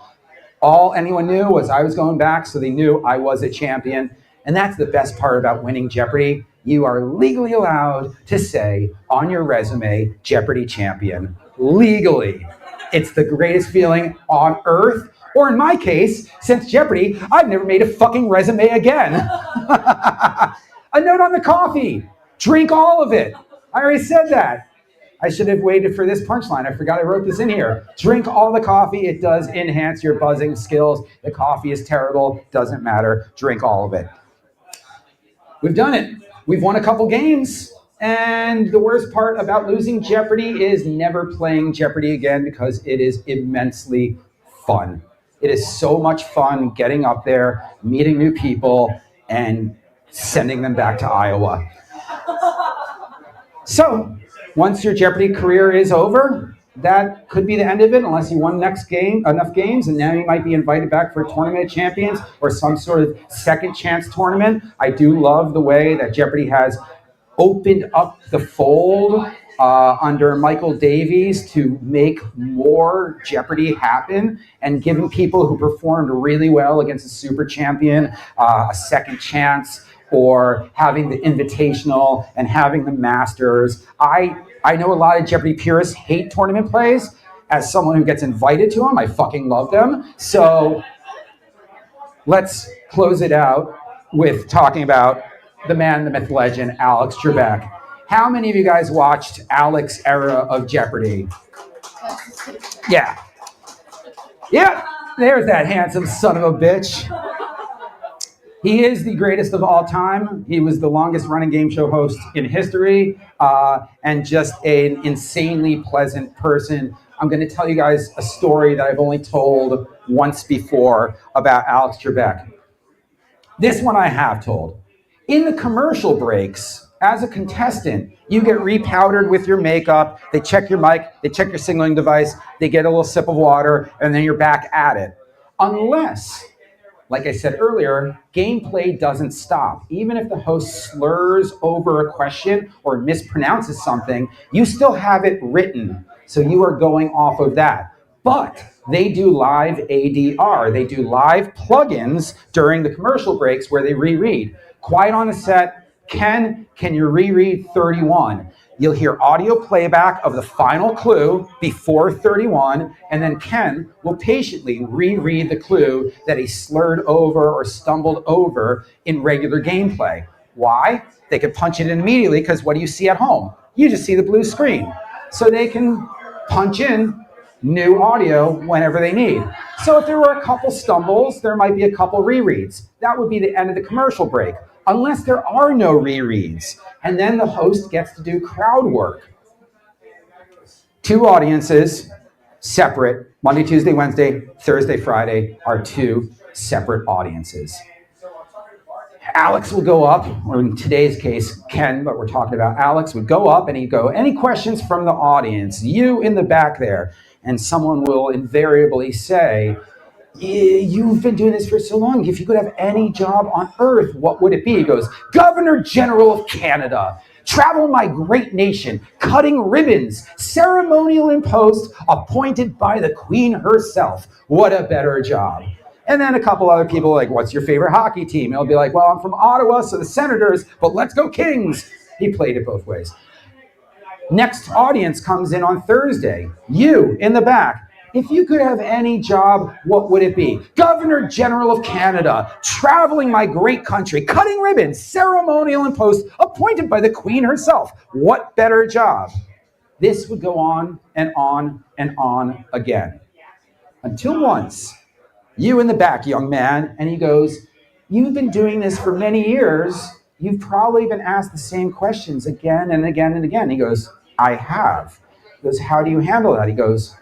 All anyone knew was I was going back, so they knew I was a champion. And that's the best part about winning Jeopardy. You are legally allowed to say on your resume, Jeopardy champion. Legally. It's the greatest feeling on earth. Or in my case, since Jeopardy, I've never made a fucking resume again. A note on the coffee. Drink all of it. I already said that. I should have waited for this punchline. I forgot I wrote this in here. Drink all the coffee. It does enhance your buzzing skills. The coffee is terrible. Doesn't matter. Drink all of it. We've done it. We've won a couple games. And the worst part about losing Jeopardy is never playing Jeopardy again because it is immensely fun. It is so much fun getting up there, meeting new people, and sending them back to Iowa. So, once your Jeopardy career is over, that could be the end of it unless you won next game enough games, and now you might be invited back for a Tournament of Champions or some sort of second chance tournament. I do love the way that Jeopardy has opened up the fold under Michael Davies to make more Jeopardy happen and giving people who performed really well against a super champion a second chance, or having the Invitational and having the Masters. I know a lot of Jeopardy purists hate tournament plays. As someone who gets invited to them, I fucking love them. So let's close it out with talking about the man, the myth, legend, Alex Trebek. How many of you guys watched Alex's era of Jeopardy? Yeah. Yeah, there's that handsome son of a bitch. He is the greatest of all time. He was the longest running game show host in history, and just an insanely pleasant person. I'm going to tell you guys a story that I've only told once before about Alex Trebek. This one I have told. In the commercial breaks, as a contestant, you get repowdered with your makeup, they check your mic, they check your signaling device, they get a little sip of water, and then you're back at it. Unless, like I said earlier, gameplay doesn't stop. Even if the host slurs over a question or mispronounces something, you still have it written. So you are going off of that. But they do live ADR. They do live plugins during the commercial breaks where they reread. Quiet on the set. Ken, can you reread 31? You'll hear audio playback of the final clue before 31, and then Ken will patiently reread the clue that he slurred over or stumbled over in regular gameplay. Why? They can punch it in immediately, because what do you see at home? You just see the blue screen. So they can punch in new audio whenever they need. So if there were a couple stumbles, there might be a couple rereads. That would be the end of the commercial break, unless there are no rereads. And then the host gets to do crowd work. Two audiences, separate. Monday, Tuesday, Wednesday, Thursday, Friday are two separate audiences. Alex will go up, or in today's case, Ken, but we're talking about Alex, would go up and he'd go, any questions from the audience? You in the back there. And someone will invariably say, you've been doing this for so long. If you could have any job on earth, what would it be? He goes, Governor General of Canada, travel my great nation, cutting ribbons, ceremonial in post, appointed by the Queen herself. What a better job. And then a couple other people like, what's your favorite hockey team? And he'll be like, well, I'm from Ottawa, so the Senators, but let's go Kings. He played it both ways. Next audience comes in on Thursday. You in the back. If you could have any job, what would it be? Governor General of Canada, traveling my great country, cutting ribbons, ceremonial in post, appointed by the Queen herself. What better job? This would go on and on and on again. Until once, you in the back, young man, and he goes, you've been doing this for many years. You've probably been asked the same questions again and again and again. He goes, I have. He goes, how do you handle that? He goes,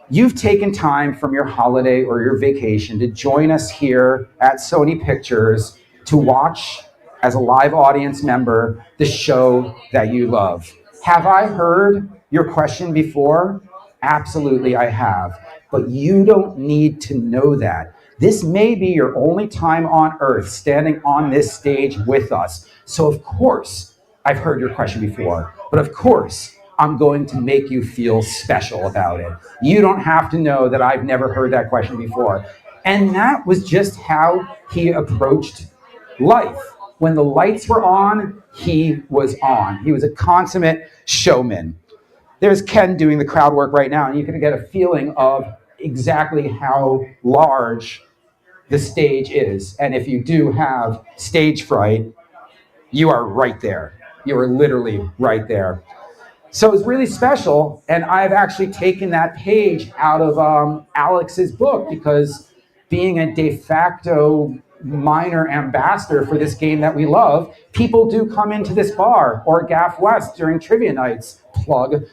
you've taken time from your holiday or your vacation to join us here at Sony Pictures to watch, as a live audience member, the show that you love. Have I heard your question before? Absolutely, I have. But you don't need to know that. This may be your only time on Earth standing on this stage with us. So of course, I've heard your question before, but of course, I'm going to make you feel special about it. You don't have to know that I've never heard that question before. And that was just how he approached life. When the lights were on, he was on. He was a consummate showman. There's Ken doing the crowd work right now, and you can get a feeling of exactly how large the stage is. And if you do have stage fright, you are right there. You are literally right there. So it's really special, and I've actually taken that page out of Alex's book, because being a de facto minor ambassador for this game that we love, people do come into this bar or Gaff West during trivia nights. Plug.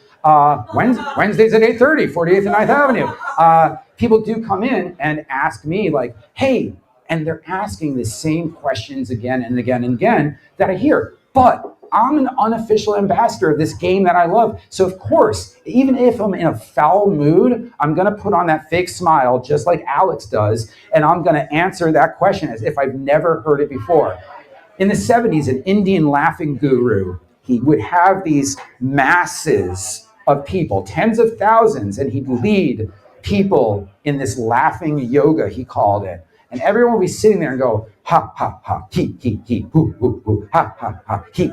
Wednesdays at 8:30, 48th and 9th Avenue. People do come in and ask me like, hey, and they're asking the same questions again and again and again that I hear. But I'm an unofficial ambassador of this game that I love. So of course, even if I'm in a foul mood, I'm gonna put on that fake smile just like Alex does, and I'm gonna answer that question as if I've never heard it before. In the 70s, an Indian laughing guru, he would have these masses of people, tens of thousands, and he'd lead people in this laughing yoga, he called it. And everyone would be sitting there and go, ha, ha, ha, he, hoo, hoo, hoo, ha, ha, ha, he,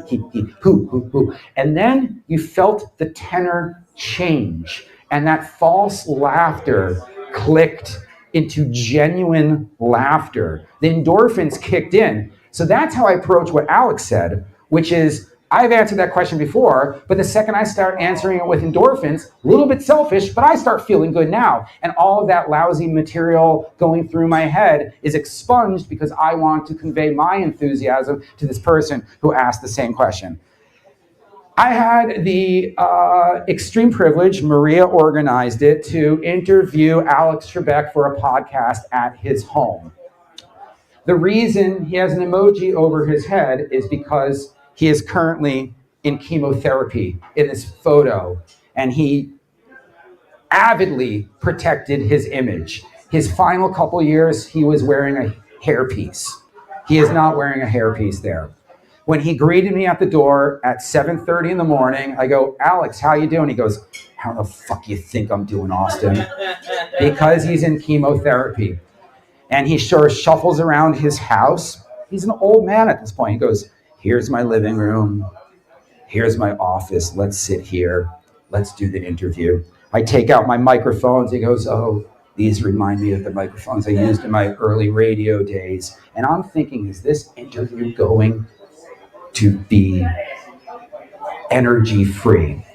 hoo, hoo, hoo. And then you felt the tenor change, and that false laughter clicked into genuine laughter. The endorphins kicked in. So that's how I approach what Alex said, which is, I've answered that question before, but the second I start answering it with endorphins, a little bit selfish, but I start feeling good now. And all of that lousy material going through my head is expunged because I want to convey my enthusiasm to this person who asked the same question. I had the extreme privilege, Maria organized it, to interview Alex Trebek for a podcast at his home. The reason he has an emoji over his head is because he is currently in chemotherapy in this photo, and he avidly protected his image. His final couple years, he was wearing a hairpiece. He is not wearing a hairpiece there. When he greeted me at the door at 7:30 in the morning, I go, Alex, how you doing? He goes, how the fuck you think I'm doing, Austin? Because he's in chemotherapy. And he sort of shuffles around his house. He's an old man at this point. He goes, here's my living room. Here's my office. Let's sit here. Let's do the interview. I take out my microphones. He goes, oh, these remind me of the microphones I used in my early radio days. And I'm thinking, is this interview going to be energy free?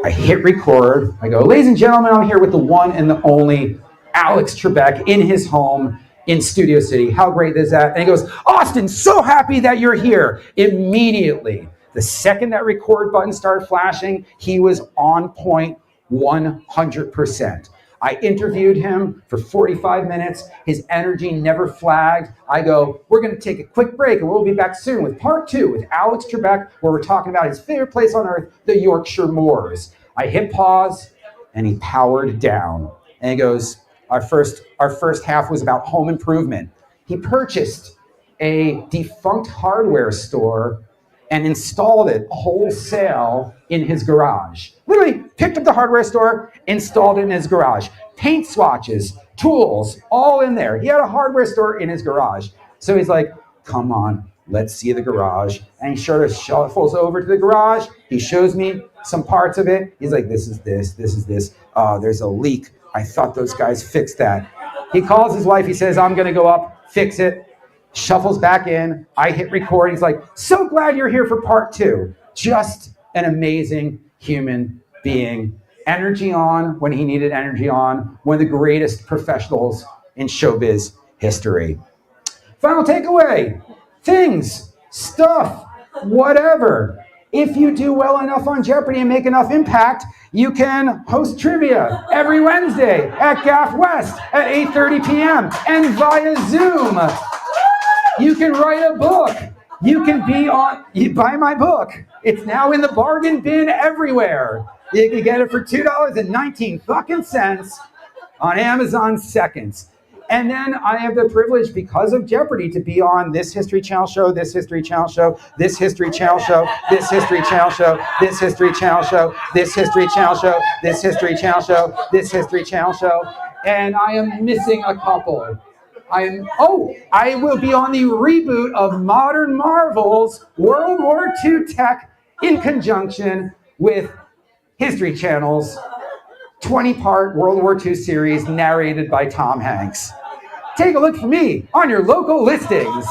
I hit record. I go, ladies and gentlemen, I'm here with the one and the only Alex Trebek in his home in Studio City. How great is that? And he goes, Austin, so happy that you're here. Immediately, the second that record button started flashing, he was on point 100%. I interviewed him for 45 minutes. His energy never flagged. I go, we're going to take a quick break and we'll be back soon with part 2 with Alex Trebek, where we're talking about his favorite place on earth, the Yorkshire Moors. I hit pause and he powered down. And he goes, our first half was about home improvement. He purchased a defunct hardware store and installed it wholesale in his garage. Literally picked up the hardware store, installed it in his garage. Paint swatches, tools, all in there. He had a hardware store in his garage. So he's like, come on, let's see the garage. And he sort of shuffles over to the garage. He shows me some parts of it. He's like, this is this, this is this. There's a leak. I thought those guys fixed that. He calls his wife. He says, I'm going to go up, fix it. Shuffles back in. I hit record. He's like, so glad you're here for part 2. Just an amazing human being. Energy on when he needed energy on. One of the greatest professionals in showbiz history. Final takeaway. Things, stuff, whatever. If you do well enough on Jeopardy and make enough impact, you can host trivia every Wednesday at Gaff West at 8:30 p.m. and via Zoom. You can write a book. You can you buy my book. It's now in the bargain bin everywhere. You can get it for $2.19 fucking cents on Amazon Seconds. And then I have the privilege, because of Jeopardy, to be on this History Channel show, this History Channel show, this History Channel show, this History Channel show, this History Channel show, this History Channel show, this History Channel show, this History Channel show, and I am missing a couple. I will be on the reboot of Modern Marvels World War II Tech in conjunction with History Channel's 20-part World War II series narrated by Tom Hanks. Take a look for me on your local listings.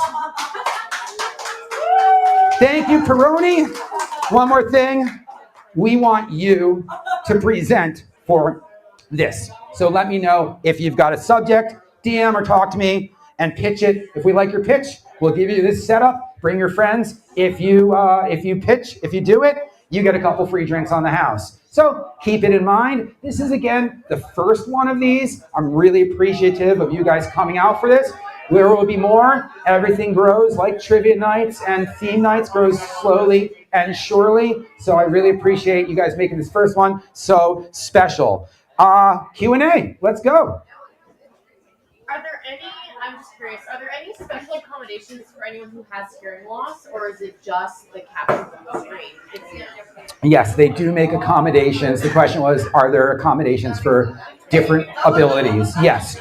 Thank you, Peroni. One more thing. We want you to present for this. So let me know if you've got a subject, DM or talk to me and pitch it. If we like your pitch, we'll give you this setup. Bring your friends. If you do it, you get a couple free drinks on the house. So keep it in mind. This is, again, the first one of these. I'm really appreciative of you guys coming out for this. There will be more. Everything grows like trivia nights and theme nights grows slowly and surely. So I really appreciate you guys making this first one so special. Q&A, let's go. Are there any, I'm just curious, are there any special accommodations for anyone who has hearing loss, or is it just the captions on the screen? Yes, they do make accommodations. The question was, are there accommodations for different abilities? Yes.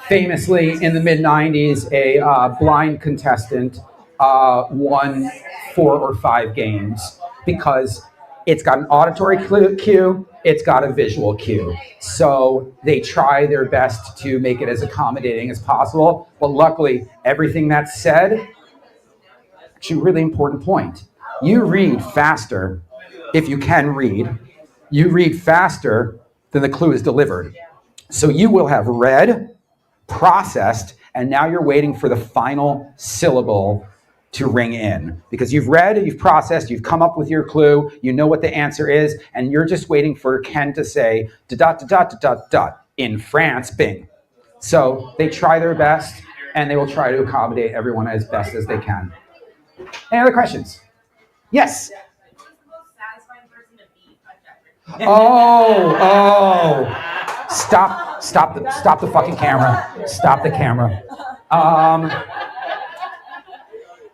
Famously, in the mid-90s, a blind contestant won 4 or 5 games because it's got an auditory cue, it's got a visual cue. So they try their best to make it as accommodating as possible. But luckily, everything that's said, actually, a really important point. You read faster, if you can read, you read faster than the clue is delivered. So you will have read, processed, and now you're waiting for the final syllable to ring in. Because you've read, you've processed, you've come up with your clue, you know what the answer is, and you're just waiting for Ken to say, dot, dot, dot, dot, dot, in France, bing. So they try their best, and they will try to accommodate everyone as best as they can. Any other questions? Yes? Oh. Stop the fucking camera. Stop the camera.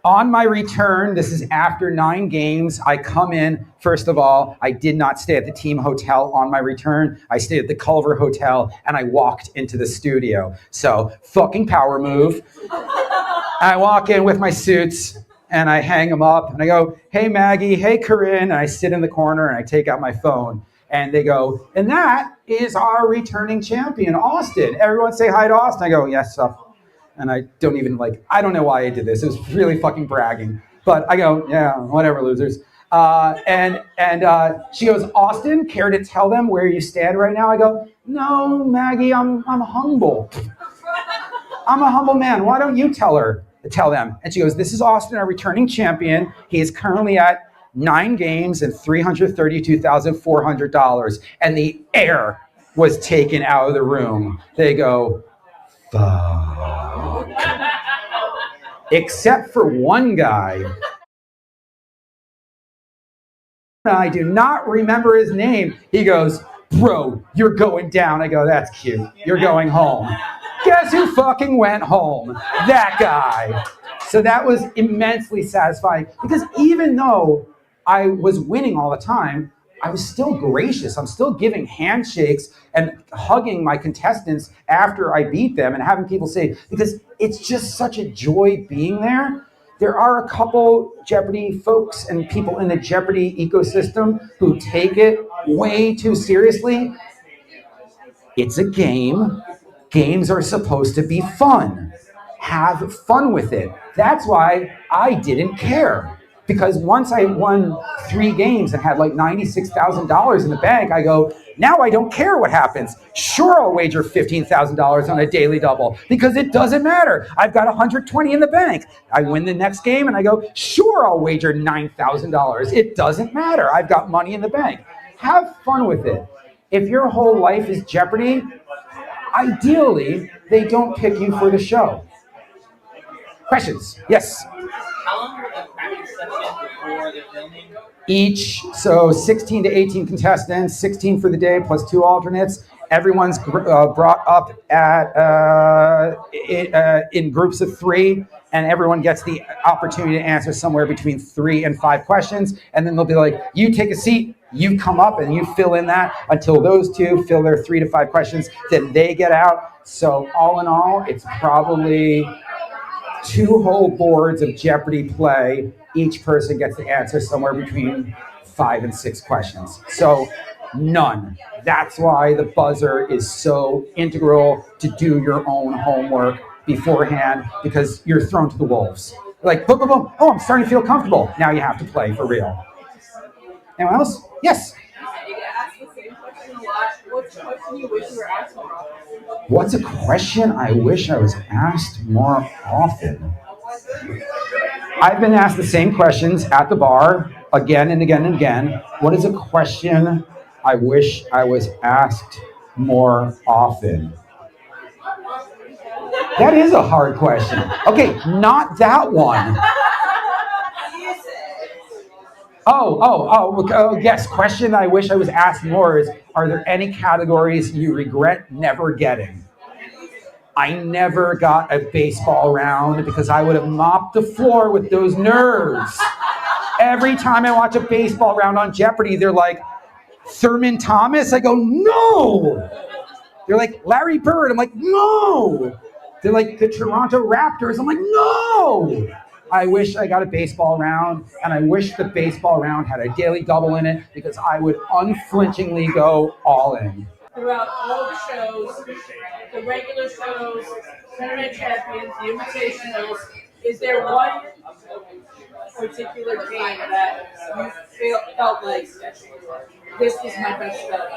On my return, this is after 9 games, I come in. First of all, I did not stay at the team hotel on my return. I stayed at the Culver Hotel, and I walked into the studio. So, fucking power move. I walk in with my suits, and I hang them up, and I go, hey, Maggie, hey, Corinne, and I sit in the corner, and I take out my phone. And they go, and that is our returning champion, Austin. Everyone say hi to Austin. I go, yes, and I don't even I don't know why I did this. It was really fucking bragging. But I go, yeah, whatever, losers. And she goes, Austin, care to tell them where you stand right now? I go, no, Maggie, I'm humble. I'm a humble man. Why don't you tell them? And she goes, this is Austin, our returning champion. He is currently at 9 games and $332,400. And the air was taken out of the room. They go, fuck. Except for one guy. I do not remember his name. He goes, bro, you're going down. I go, that's cute. You're going home. Guess who fucking went home? That guy. So that was immensely satisfying because even though I was winning all the time, I was still gracious. I'm still giving handshakes and hugging my contestants after I beat them and having people say, because it's just such a joy being there. There are a couple Jeopardy folks and people in the Jeopardy ecosystem who take it way too seriously. It's a game. Games are supposed to be fun. Have fun with it. That's why I didn't care. Because once I won 3 games and had $96,000 in the bank, I go, now I don't care what happens. Sure, I'll wager $15,000 on a daily double because it doesn't matter. I've got 120 in the bank. I win the next game and I go, sure, I'll wager $9,000. It doesn't matter. I've got money in the bank. Have fun with it. If your whole life is Jeopardy, ideally, they don't pick you for the show. Questions? Yes? How long were the practice sessions before the filming? Each, so 16 to 18 contestants, 16 for the day plus 2 alternates. Everyone's brought up in groups of 3, and everyone gets the opportunity to answer somewhere between 3 and 5 questions. And then they'll be like, you take a seat, you come up, and you fill in that until those 2 fill their 3 to 5 questions. Then they get out. So all in all, it's probably 2 whole boards of Jeopardy play. Each person gets to answer somewhere between 5 and 6 questions. So none. That's why the buzzer is so integral to do your own homework beforehand, because you're thrown to the wolves. Like, boom, boom, boom. Oh, I'm starting to feel comfortable. Now you have to play for real. Anyone else? Yes? What's a question I wish I was asked more often? I've been asked the same questions at the bar again and again and again. What is a question I wish I was asked more often? That is a hard question. Okay, not that one. Yes. Question I wish I was asked more is, are there any categories you regret never getting? I never got a baseball round because I would have mopped the floor with those nerds. Every time I watch a baseball round on Jeopardy, they're like, Thurman Thomas? I go, no! They're like, Larry Bird? I'm like, no! They're like, the Toronto Raptors? I'm like, no! I wish I got a baseball round, and I wish the baseball round had a daily double in it because I would unflinchingly go all in. Throughout all the shows, the regular shows, tournament champions, the invitationals, is there one particular game that you felt like this was my best show?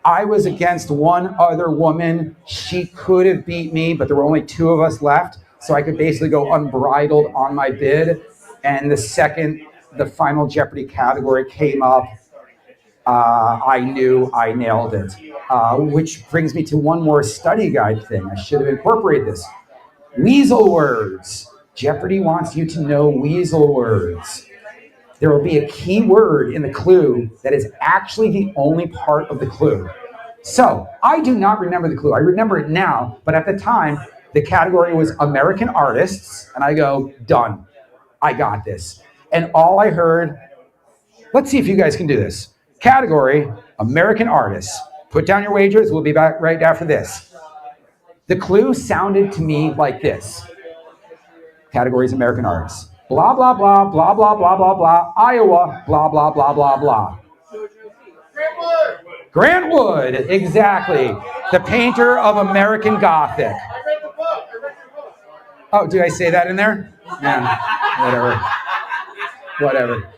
I was against one other woman. She could have beat me, but there were only two of us left, so I could basically go unbridled on my bid. And the second the final Jeopardy category came up, I knew I nailed it. Which brings me to one more study guide thing. I should have incorporated this. Weasel words. Jeopardy wants you to know weasel words. There will be a key word in the clue that is actually the only part of the clue. So I do not remember the clue. I remember it now, but at the time, the category was American artists, and I go, done. I got this. And all I heard, let's see if you guys can do this. Category, American artists. Put down your wagers. We'll be back right after this. The clue sounded to me like this. Categories, American artists. Blah, blah, blah, blah, blah, blah, blah, blah. Iowa, blah, blah, blah, blah, blah. Grant Wood, exactly. The painter of American Gothic. Oh, did I say that in there? Yeah, whatever.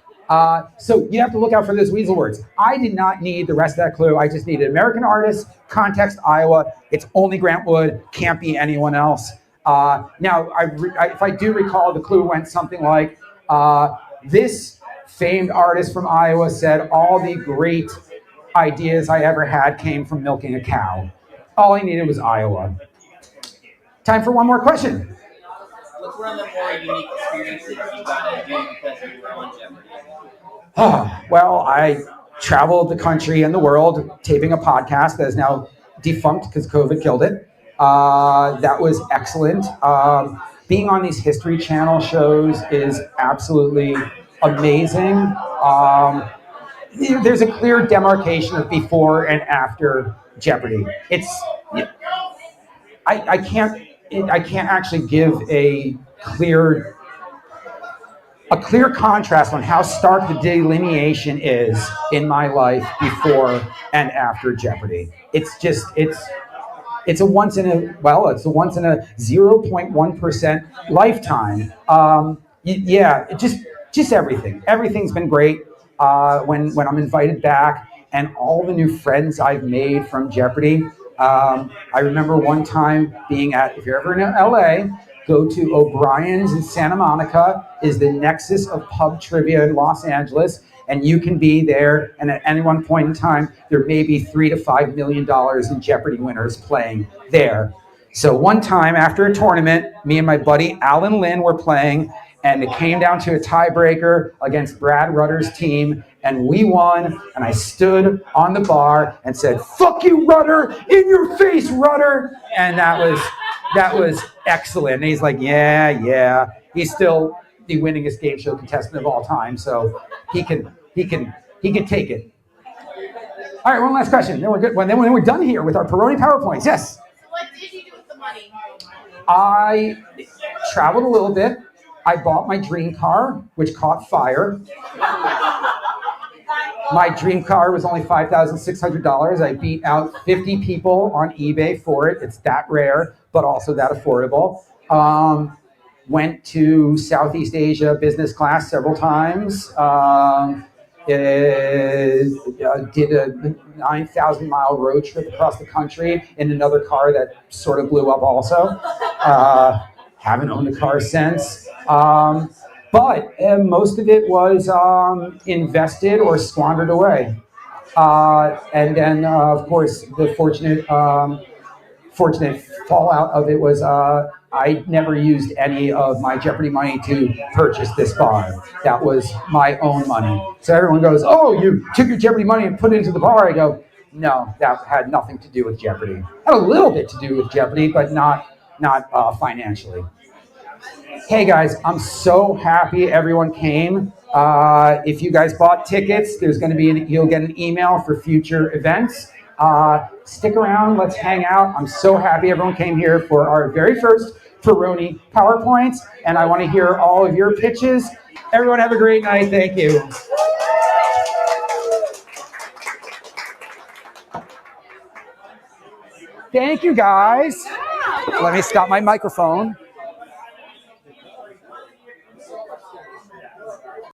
So you have to look out for those weasel words. I did not need the rest of that clue. I just needed American artists, context Iowa. It's only Grant Wood, can't be anyone else. Now, if I do recall, the clue went something like, this famed artist from Iowa said all the great ideas I ever had came from milking a cow. All I needed was Iowa. Time for one more question. What's one of the more unique experiences you got to do because you were on Jeopardy? Well, I traveled the country and the world taping a podcast that is now defunct because COVID killed it. That was excellent. Being on these History Channel shows is absolutely amazing. There's a clear demarcation of before and after Jeopardy. I can't actually give a clear contrast on how stark the delineation is in my life before and after Jeopardy. It's a once in a 0.1% lifetime. Just everything. Everything's been great. When I'm invited back, and all the new friends I've made from Jeopardy. I remember one time being if you're ever in LA, go to O'Brien's in Santa Monica, is the nexus of pub trivia in Los Angeles, and you can be there, and at any one point in time, there may be $3 to $5 million in Jeopardy winners playing there. So one time after a tournament, me and my buddy Alan Lynn were playing, and it came down to a tiebreaker against Brad Rudder's team, and we won, and I stood on the bar and said, "Fuck you, Rudder! In your face, Rudder!" And that was excellent. And he's like, yeah. He's still the winningest game show contestant of all time, so he can take it. All right, one last question. Then we're good. Then we're done here with our Peroni Powerpoints. Yes. So what did you do with the money? I traveled a little bit. I bought my dream car, which caught fire. My dream car was only $5,600. I beat out 50 people on eBay for it. It's that rare, but also that affordable. Went to Southeast Asia business class several times. Did a 9,000-mile road trip across the country in another car that sort of blew up also. Haven't owned a car since. But most of it was invested or squandered away. And then, of course, the fortunate fallout of it was I never used any of my Jeopardy money to purchase this bar. That was my own money. So everyone goes, oh, you took your Jeopardy money and put it into the bar. I go, no, that had nothing to do with Jeopardy. Had a little bit to do with Jeopardy, but not financially. Hey guys, I'm so happy everyone came. If you guys bought tickets, there's going to be you'll get an email for future events. Stick around, let's hang out. I'm so happy everyone came here for our very first Peroni Powerpoints, and I want to hear all of your pitches. Everyone have a great night. Thank you. Thank you guys. Let me stop my microphone.